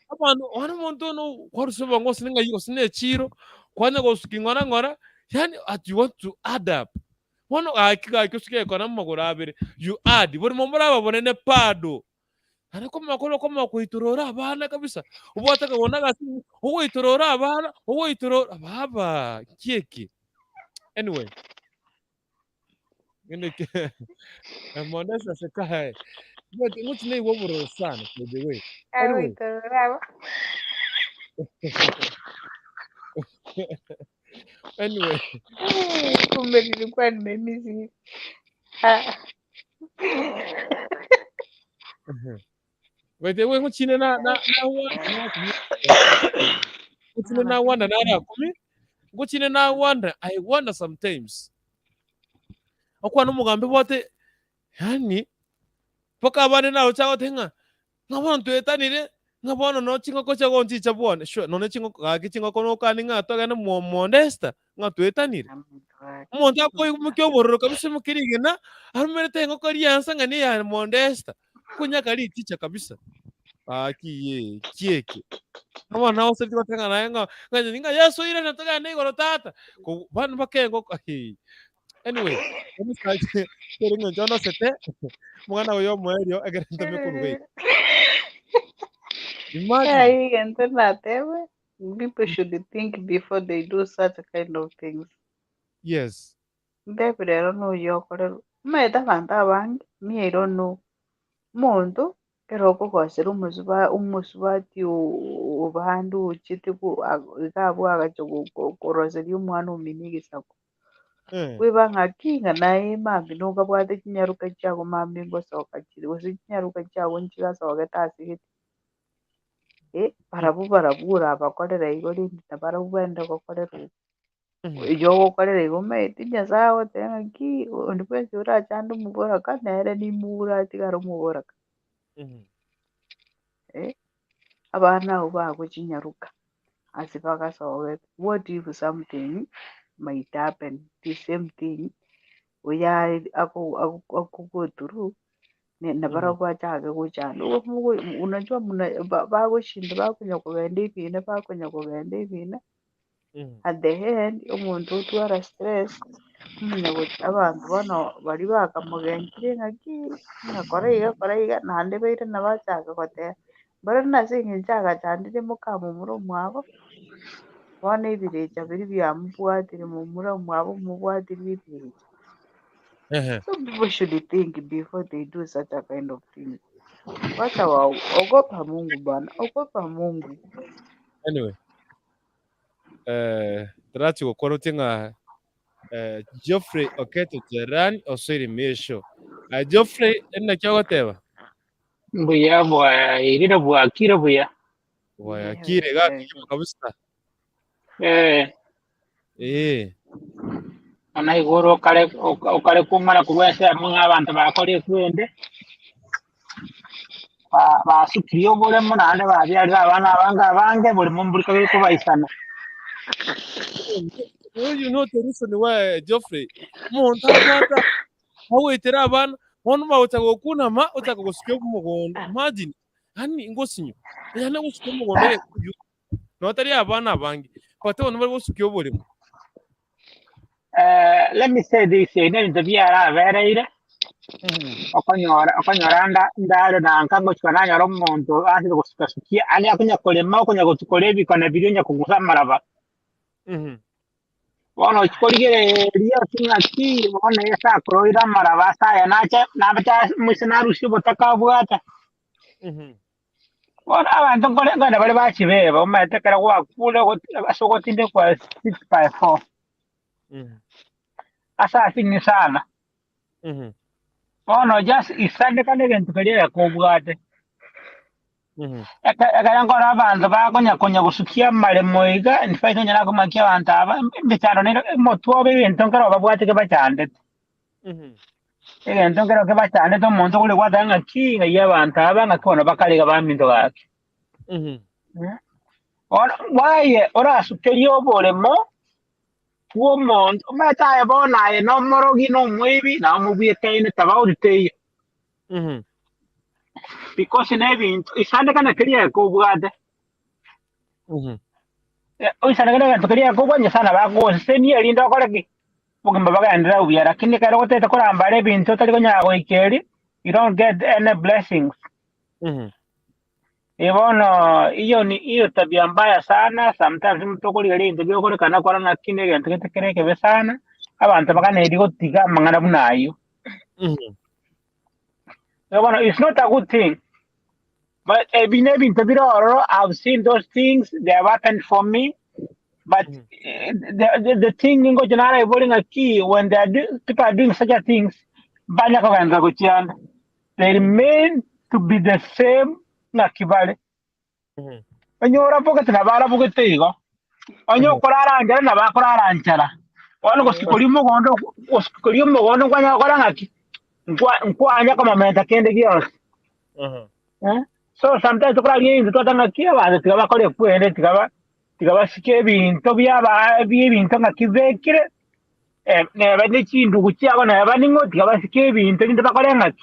Abantu wana muntu no kwarusoba ngo sininga yigo sine chiro kwanya go skingora ngora yani at you want to add up wono akika kusikie kona magora abere you add buri momora babone pado ana koma kuitorora abana kabisa ubota kabona gasi uwo itorora abana uwo itorora baba kieki anyway ngene ke monesa se kae but muti nei woboro sana by the way anyway anyway Kumbe nilikuwa nimemisi. by the way muchine na muchine na wanda na kumi muchine na wanda I wonder sometimes akwa no mugambe bote yani poka bane na uchago tenga ngabona tuetanire ngabona no chingo ko chago nchi chabone sure no ne chingo ka chingo ko no kani nga to gana modesta nga tuetanire monta ko mukyo bororo kabisa mukirigena arumere tengo ko riansa ngani ya modesta kunya kali ticha kabisa kiye kieke kama nao sisi watenga na nga yesu ile nataka nei goro tata ko ban bakengo anyway kami saje keringo jono sete mwana oyo mwerio agerenta mekuruwe imagine People should think before they do such kind of things. yes Baby, I don't know your color. Me da fanta bang. Me, I don't know. Mondo. Keroko kwa seru umusuba ti ubandu chiti ku ikabu agachogo koroseri umwana uminigi sako. Wiba ngakinga naye mami nuka bwate kinyaruka chako mami ngosoka chiri. Wasi kinyaruka chako nchika soka tasi barabura abakorera igori barabuenda gukorera yo gukorera igome tinya zawo tenga ki ndipese urachanda umubora kanere nimura tigara umubora abana uba kuchinyaruka asipakasowe what if something might happen the same thing uya aku go through na barabara chake kuchana unajua bagushinda bakunya kugenda ibintu bakunya kugenda ibintu at the end umuntu utwara stress kumenya kuti abantu bano bari bakamugengire ngaki nakora nande baire nabachaka kotea mbona nasinga nchaka chandire mukamu muri mwabo bona ibireja biri byamubwatire mu muri mwabo mubwatire ibireja. So people should think before they do such a kind of thing. Wacha ogopa Mungu bana, ogopa Mungu. Anyway, tarati gukora tinga Geoffrey Oketo Terani osiri mesho. Geoffrey ena kyagoteba. Buya bwa irira bwa kira buya. Waya kire ga kabisa. Ana igoro okale kumara kubwese amwe abantu bakore kwende. Basukiriyo bole munande babyali abana abange buli mumbuli ko bayisana. You know the reason why Geoffrey monta hawetera abana wonu bawutaga kunama utaga gusikiyo kumugondo imagine hani ingosinyo yana gusikiyo kumugondo no tari abana abange kwate wonu bari gusikiyo bulimo. Let me say this in the biara vereire okonyora ndaro na nkango chikana nyoro muntu asi gusukasukia ali akunya kolema okunya gutukolebi kana birinja kugusa maraba. Bueno, chikorigere ria kinaki bona esa kroira marabasa ya nacha musinaru shibotaka bwata. Bona abantu ngone bali bachibeba umatekera kwa kule asokotinde kwa 6x4. Asa fini sana. Bona just isande kane gentu kaliya ko bwate. Eka ngora abantu bakonya gusukia malemoiga in fact nyana ko makia abantu aba bitano ne motu obe bintu ngara babwate ke bachande. Bintu ngara ke bachande to muntu kule kwadanga kinga y'abantu aba ngakona bakaliga baminto gake. Why ora sukeriyo bolemo tuo muntu meta ebona no morogi no mwibi na mubiyete ine tabaudite. Because in event isande kana kiriya ko bwate isande kana kiriya ko bwanye sana bako seni elinda koleki mugamba bagaendera ubya lakini kale gotete korambale bintu tali konya go ikeri you don't get any blessings. Ibono iyo tabia mbaya sana sometimes mtu kuli ndio kole kana kora na kine gento ketekereke sana abantu bakane irigo tiga mangana bunayo. It's not a good thing. But I've seen those things, they have happened for me. But the thing in Gojanara is a key when people are doing such a things, they remain to be the same nakibale. When you're a pocket and a bala pocket, when you're Korara and Navakora Anchara, one was Kolimo was Kolimo one of Guanaki. So sometimes to cry in the Totanga Kiva, the Tivakore Puente Tivasike being Tobia being Tonga Kivekir, and never did you into which I want to have any more Tivasike being taken to Bakorangat.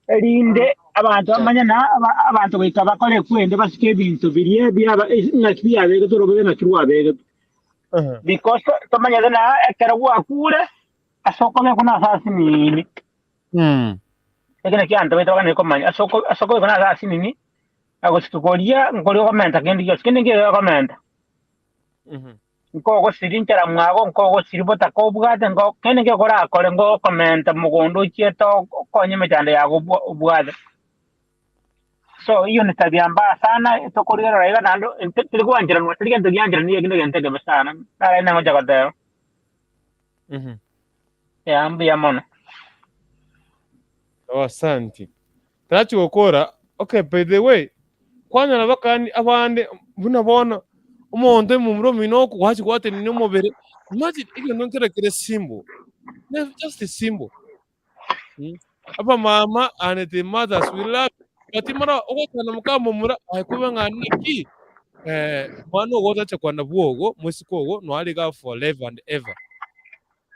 In the about Manana, about the Tabakore Puente, Vasike being to be here, be not be a little over the true because Tomayana, Karawa Kura. Asoko kuna sasa nini? Lakini kianta wetu kana komanya asoko kuna sasa nini? Agostukolia ngolio komenta kendi yo skini nge komenta. Ngo sirinchara mwago ngo siribota ko bwate ngo kene nge kora kole ngo komenta mugondo chieto konye mechande yago bwate. So hiyo ni tabia mbaya sana itokolia raiga nando tilikuwa njira ndio ndio ni yeginde gente sana. Nara ina ngoja kodeo. Ambia mona. Asante. Tarachi gukora. Okay, by the way, kwanya nabakani abande bunabona umuntu mu muromi no kwachi kwate ni mubere. Imagine iyo nonkera kire symbol. Just a symbol. Apa mama and the mothers will love. Katimara ogotana mukamumura ayikuba nganiki mwana ogota chakwanda bwogo musikogo no aliga forever and ever.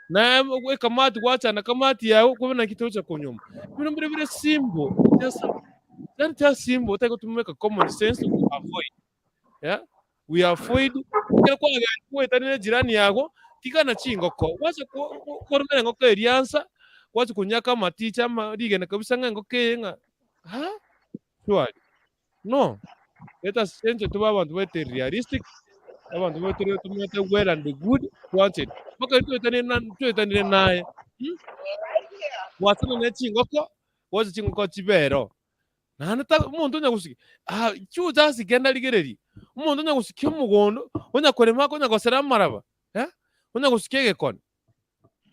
na we kamati wacha na kamati yao kubona kitu cha kunyuma bino bire simple just simple take to make a common sense to avoid. Yeah, we avoid kwa tani jirani yako tikana chingoko wacha kormera ngoko eriansa wacha kunyaka maticha marige na kabisa ngoke ha sure no let us change to abantu bete realistic abantu bete tumete well and good wanted maka tuetanire naye watana ne chingoko wacha chingoko chibero nanata umuntu nyagusiki chuza sigenda ligereri umuntu nyagusikia umugondo onyakorema ko nyagosera maraba onyagusikia gekon.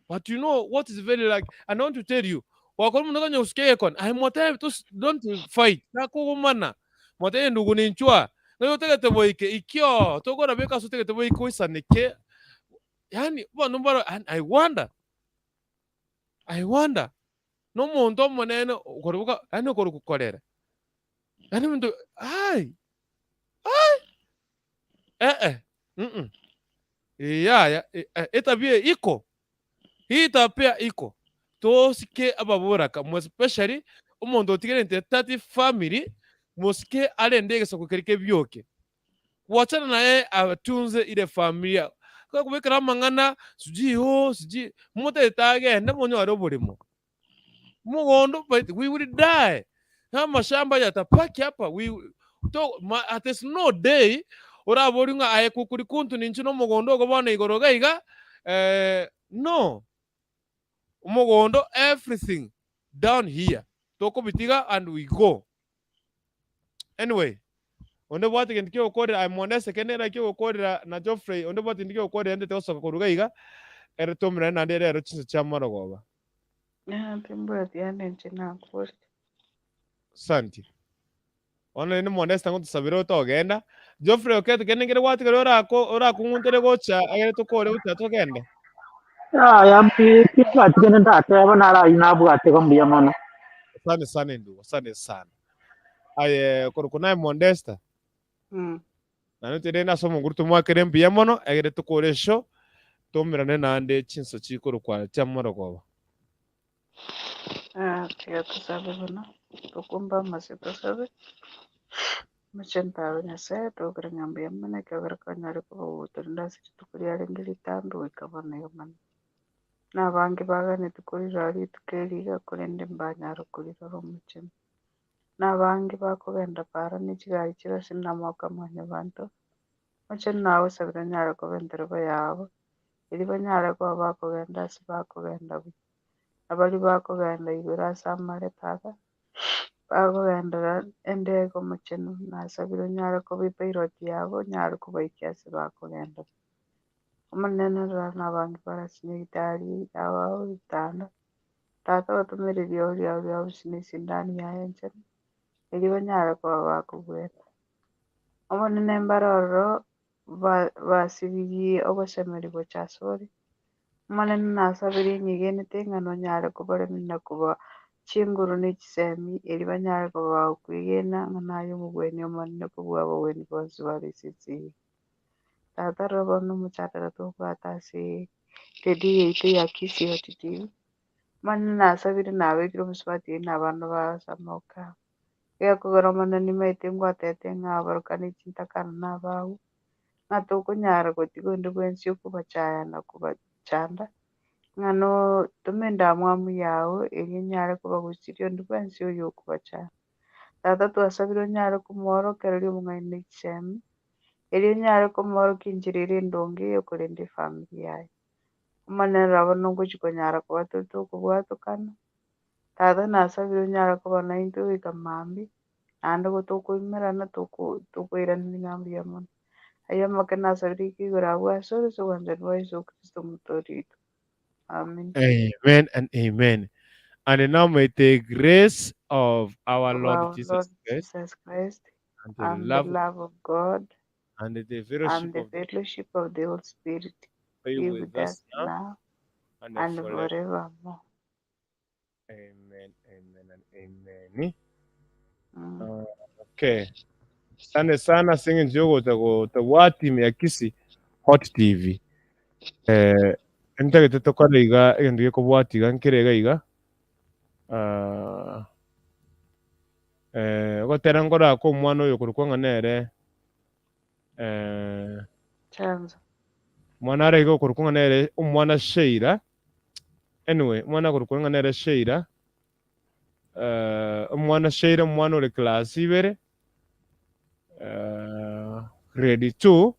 But you know what is very like, and I want to tell you wakora umuntu nyagusikia gekon I mote don't fight nakugumana mote ndugu ninchwa nayo tegete boike ikyo togora beka so tegete boike isaneke yani bano mbaro. And I wonder no muntu monene ukorobuka yani ukorukukorera yani muntu itabia iko hii tapia iko tosike ababuraka mo especially umuntu otigerente 30 family mosike alendege sokukerike byoke wachana naye atunze ile familia kwa kubekera mangana suji mote tage nda monyo aroborimo mugondo but we will die kama shamba yatapaki hapa there's no day uraboringa aye kukuri kuntu ninchino mugondo go bana igoroga iga no mugondo everything down here toko bitiga and we go anyway onde bwati kendike okore I monese kenera ke okore na Geoffrey onde bwati ndike okore ende tosoka kuruga iga eretomra na ndere ero chinse chamara goba pimbo tiane nchina kuri santi ona ni monesta ngo tusabiro togenda Geoffrey okete kenengere wati kare ora kunguntere gocha agere tokore utatogende yampi kitwati kene ndateba nara inabwate ko mbiyamono. Asante sana ndugu, asante sana. Aye kuna modesta na ntere na somo ngurutu mwakere mbiyamono agere tukoresho tomirane nande chinso chikoro kwa chamoro goba. Tiga tusabe bana tukumba masito sabe machenta nyase tokere ngambia mana kagara kanyare ko utunda siti tukuri arengeli tambi wikabana yomana na bangi bagane tukuri rari tukeriga kurende mbanyaro kuri ro muchema na bangi bakogenda para ni kigali kirasi namoka manya bantu muchen nawe sabira nyara ko bendere bayabo iri banyara ko bakogenda si bakogenda abali bakogenda ibira samare tata bakogenda endego mucheno nasabira nyara ko bipiroti yabo nyara ko baikasi bakogenda umunene rana bangi barasinyitari abaho bitanda tata batumire byo sinisi ndani ya enche iri banyara ko bakogenda umunene mbaroro basibiri obosemeri bochasori umunene nasabiri nyigene tengano nyara ko bare minna kuba chinguru n'ikisemi eri banyara ko bakwigena nayo mugweni umunene ko bwabo weni bose barisitsi tata robo n'umuchatara to kwatasi dedi yite yakisi yotiti umunene nasabiri nabegiro muswati n'abantu basamoka yakugara umunene mete ngwatete ngabarukana ikintakana n'abawu natoko nyara ko tigonde bwensi kubachaya na kubachanda ngano tumenda mwamu yawe eri nyara ko bagusiriyo ndwensi yo kubachaya tata twasabiro nyara ko moro kereri umwene kisemi eri nyara ko moro kinjirire ndonge yo kurende familia yawe umunene rabona ngo chikonyara ko batoto kubwatukana tata nasabiro nyara ko bana into ikamambi anda ko toko imerana toko irana n'ingambi ya mona aya makana sabiri kigura bwasoro so wanzerwa Yesu Kristo mutorito amen. Amen and amen. And now may the grace of our Of Lord our Lord Jesus Jesus Christ and and the love of God the and fellowship the of the fellowship of the Holy Spirit be be with with us us now now and and forever. forevermore. Amen, amen and amen. Mm. Okay. Asante sana singi njogo tako wati miakisi Hot TV. Entagete tokora iga egendige kobwatiga nkirega iga. Gotera ngora ko omwana oyo kurukwa nere Chanzo. mwana arego kurukwa nere omwana Sheira. Anyway, mwana kurukwa nere Sheira. Omwana Sheira omwana ore class ibere. Grade 2.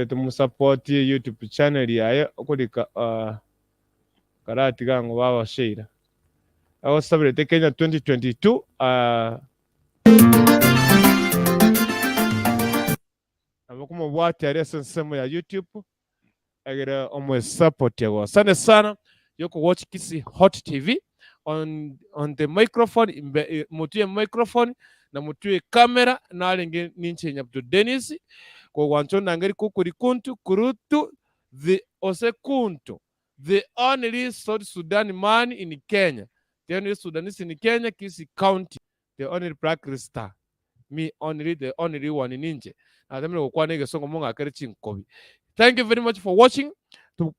Tumusupport YouTube channel yaye okulika karati gango baba Sheira. Aho sabirete Kenya 2022 abakuma bwati ari sensemo ya YouTube agera omwe support yago. Asante sana yoko watch Kisi Hot TV on the microphone mutue microphone na mutue camera na alinge ninche nyabdo Dennis ko wancho nangeri kukuri kuntu kurutu the osekuntu the only South Sudan man in Kenya. The only Sudanese in Kenya, Kisi County, the only black star. Me only, the only one in Inje. Thank you very much for watching. YouTube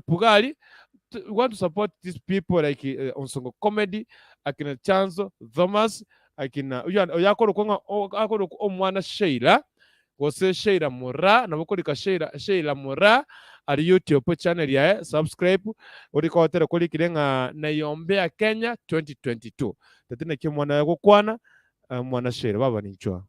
Pugali. We want to support these people like on Songo Comedy, akina Chanzo, Thomas, akina Oyakoro Omwana Sheila. Gose Sheila Mura na mukolika Sheila Mura ari YouTube channel ya subscribe uriko hotera kuri kirenga na yombea Kenya 2022 tatina kimwana yako kwana mwana Sheila baba nichwa.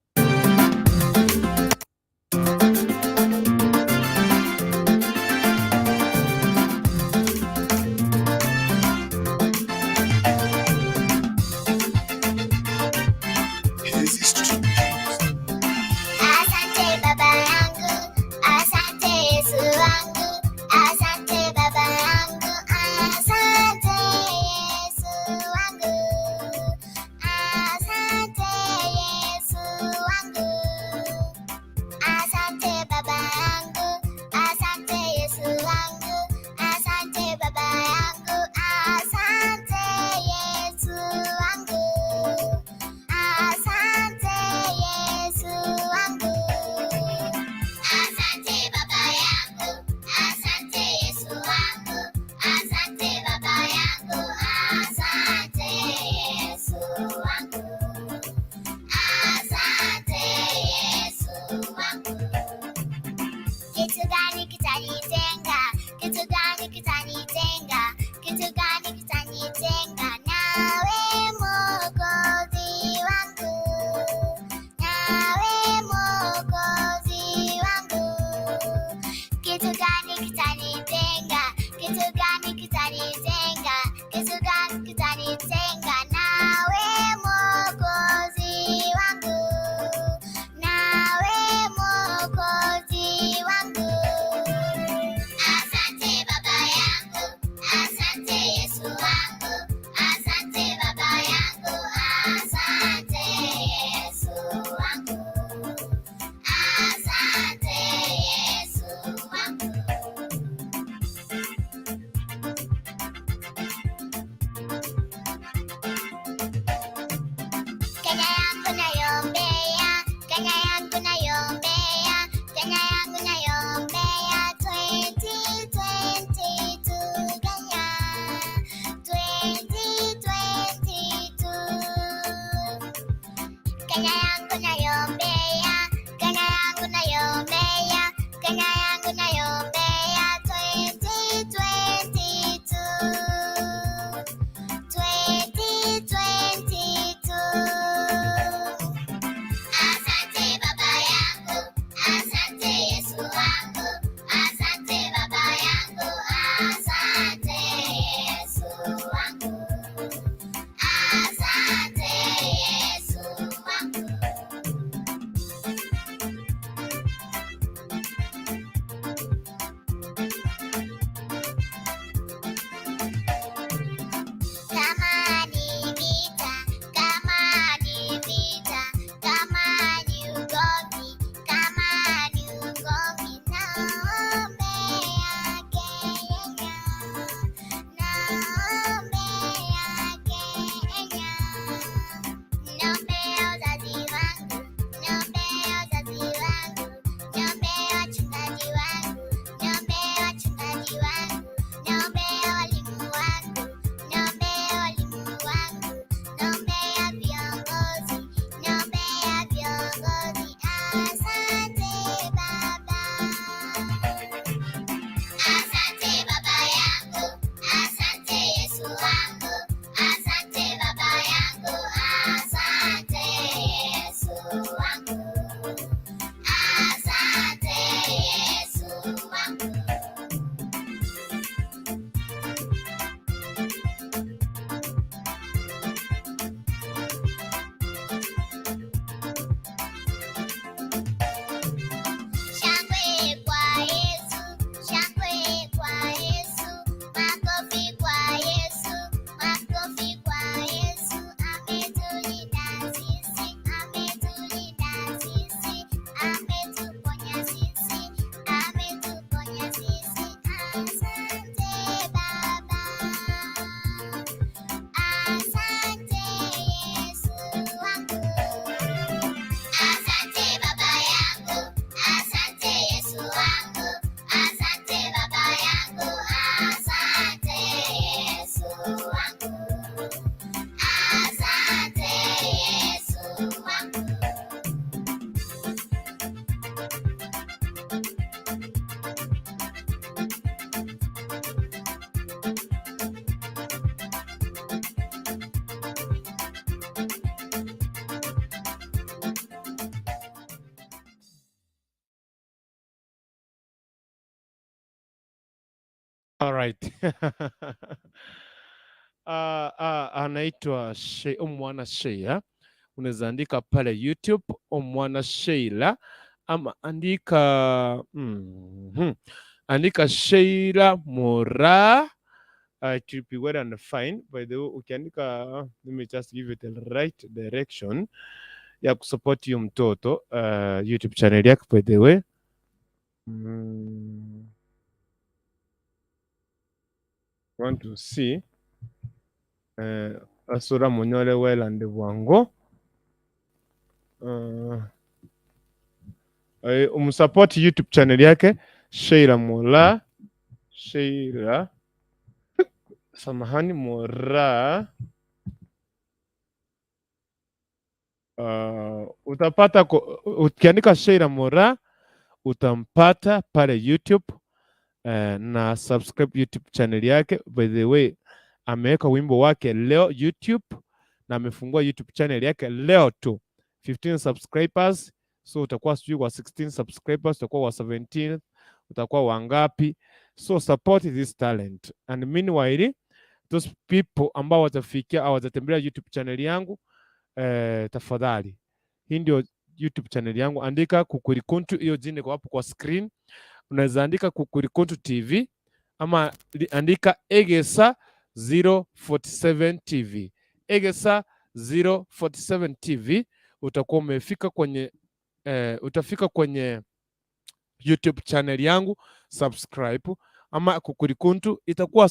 right. Anaitwa Mwana Sheila. Unaweza andika pale YouTube Mwana Sheila, ama andika andika Sheila Mora. It will be well and fine. By the way, ukiandika, let me just give it the right direction ya kusupport hiyo mtoto. YouTube channel yake, by the way. Want to see Asura Munyole well and Wango. Umsupport YouTube channel yake Sheila Mola. Sheila samahani Mora. Utapata ukiandika Sheila Mora utampata pale YouTube. Na subscribe YouTube channel yake. By the way, ameweka wimbo wake leo YouTube, na amefungua YouTube channel yake leo tu. 15 subscribers, so utakuwa sijui kwa 16 subscribers, utakuwa wa 17, utakuwa wangapi? So support this talent. And meanwhile, those people ambao watafikia au watatembelea YouTube channel yangu, tafadhali, hii ndio YouTube channel yangu, andika Kukurikuntu, hiyo jina kwa hapo kwa screen. Unaweza andika Kukurikuntu TV, ama andika Egesa 047 TV. Egesa 047 TV, utakuwa umefika kwenye utafika kwenye YouTube channel yangu, subscribe. Ama Kukurikuntu itakuwa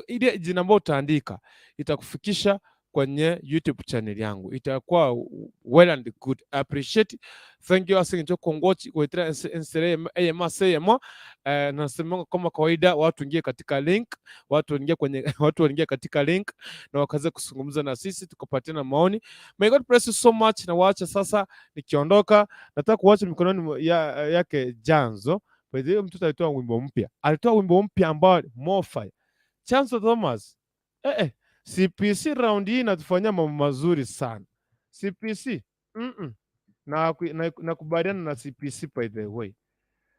ile jina ambayo utaandika itakufikisha kwenye YouTube channel yangu. Itakuwa well and good. I appreciate. Thank you asante cho kongochi wetra ensere masemo. Nasema kama kawaida, watu ingie katika link, watu waingie katika link na wakaze kuzungumza na sisi, tukapatiana maoni. May God bless you so much. Na waacha sasa nikiondoka, nataka kuacha mikononi yake Janzo. By the way, mtoto alitoa wimbo mpya. Alitoa wimbo mpya ambao Mofai. Chanzo Thomas. CPC round hii inatufanyia mambo mazuri sana. CPC. Na kubaliana na CPC by the way.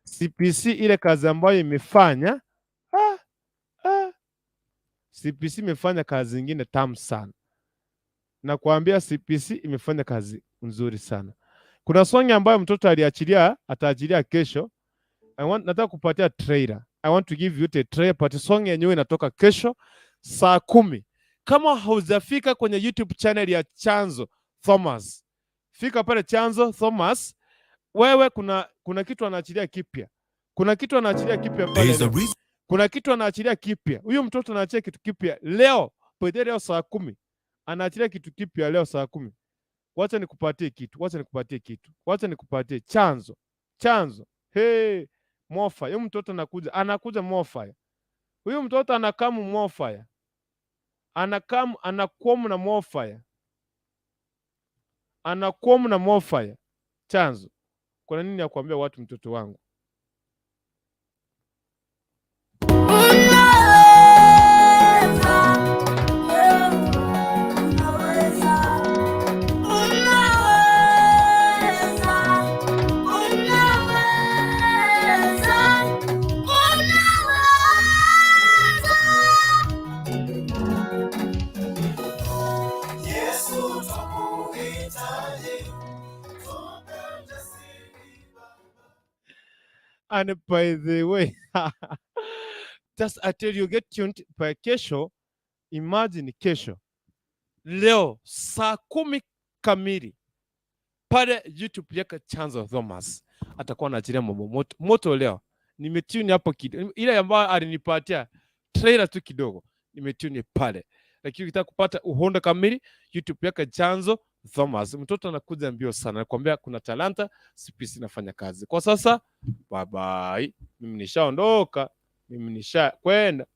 CPC ile kazi ambayo imefanya, CPC imefanya kazi nyingine tamu sana. Na kuambia CPC imefanya kazi nzuri sana. Kuna song ambayo mtoto ataachilia kesho. Nataka kupatia trailer. I want to give you a trailer, but song yenyewe inatoka kesho saa 10. Kama haujafika kwenye YouTube channel ya Chanzo Thomas, fika pale Chanzo Thomas. Wewe kuna kitu anaachilia kipya. Kuna kitu anaachilia kipya pale. Kuna kitu anaachilia kipya. Huyu mtoto anaachilia kitu kipya leo. Pwede leo saa 10. Anaachilia kitu kipya leo saa 10. Wacha nikupatie kitu. Wacha nikupatie Chanzo. Hey, Mofa. Huyu mtoto anakuja Mofa. Huyu mtoto anakamu Mofa. Anakuomu na Mofa. Chanzo. Kuna nini ya kuambia watu mtoto wangu? And by the way, just I tell you, get tuned by kesho. Imagine kesho leo saa 10 kamili pale YouTube yake Chanzo Thomas atakuwa anaachilia mambo moto leo. Nimetune hapo kidogo, ile ambayo alinipatia trailer tu kidogo, nimetune pale. Lakini ukitaka kupata uhondo kamili, YouTube yake Chanzo Thomas. Mtoto anakuja mbio sana. Nakwambia kuna talanta, CPC nafanya kazi. Kwa sasa, bye bye. Mimi nishaondoka. Mimi nishakwenda.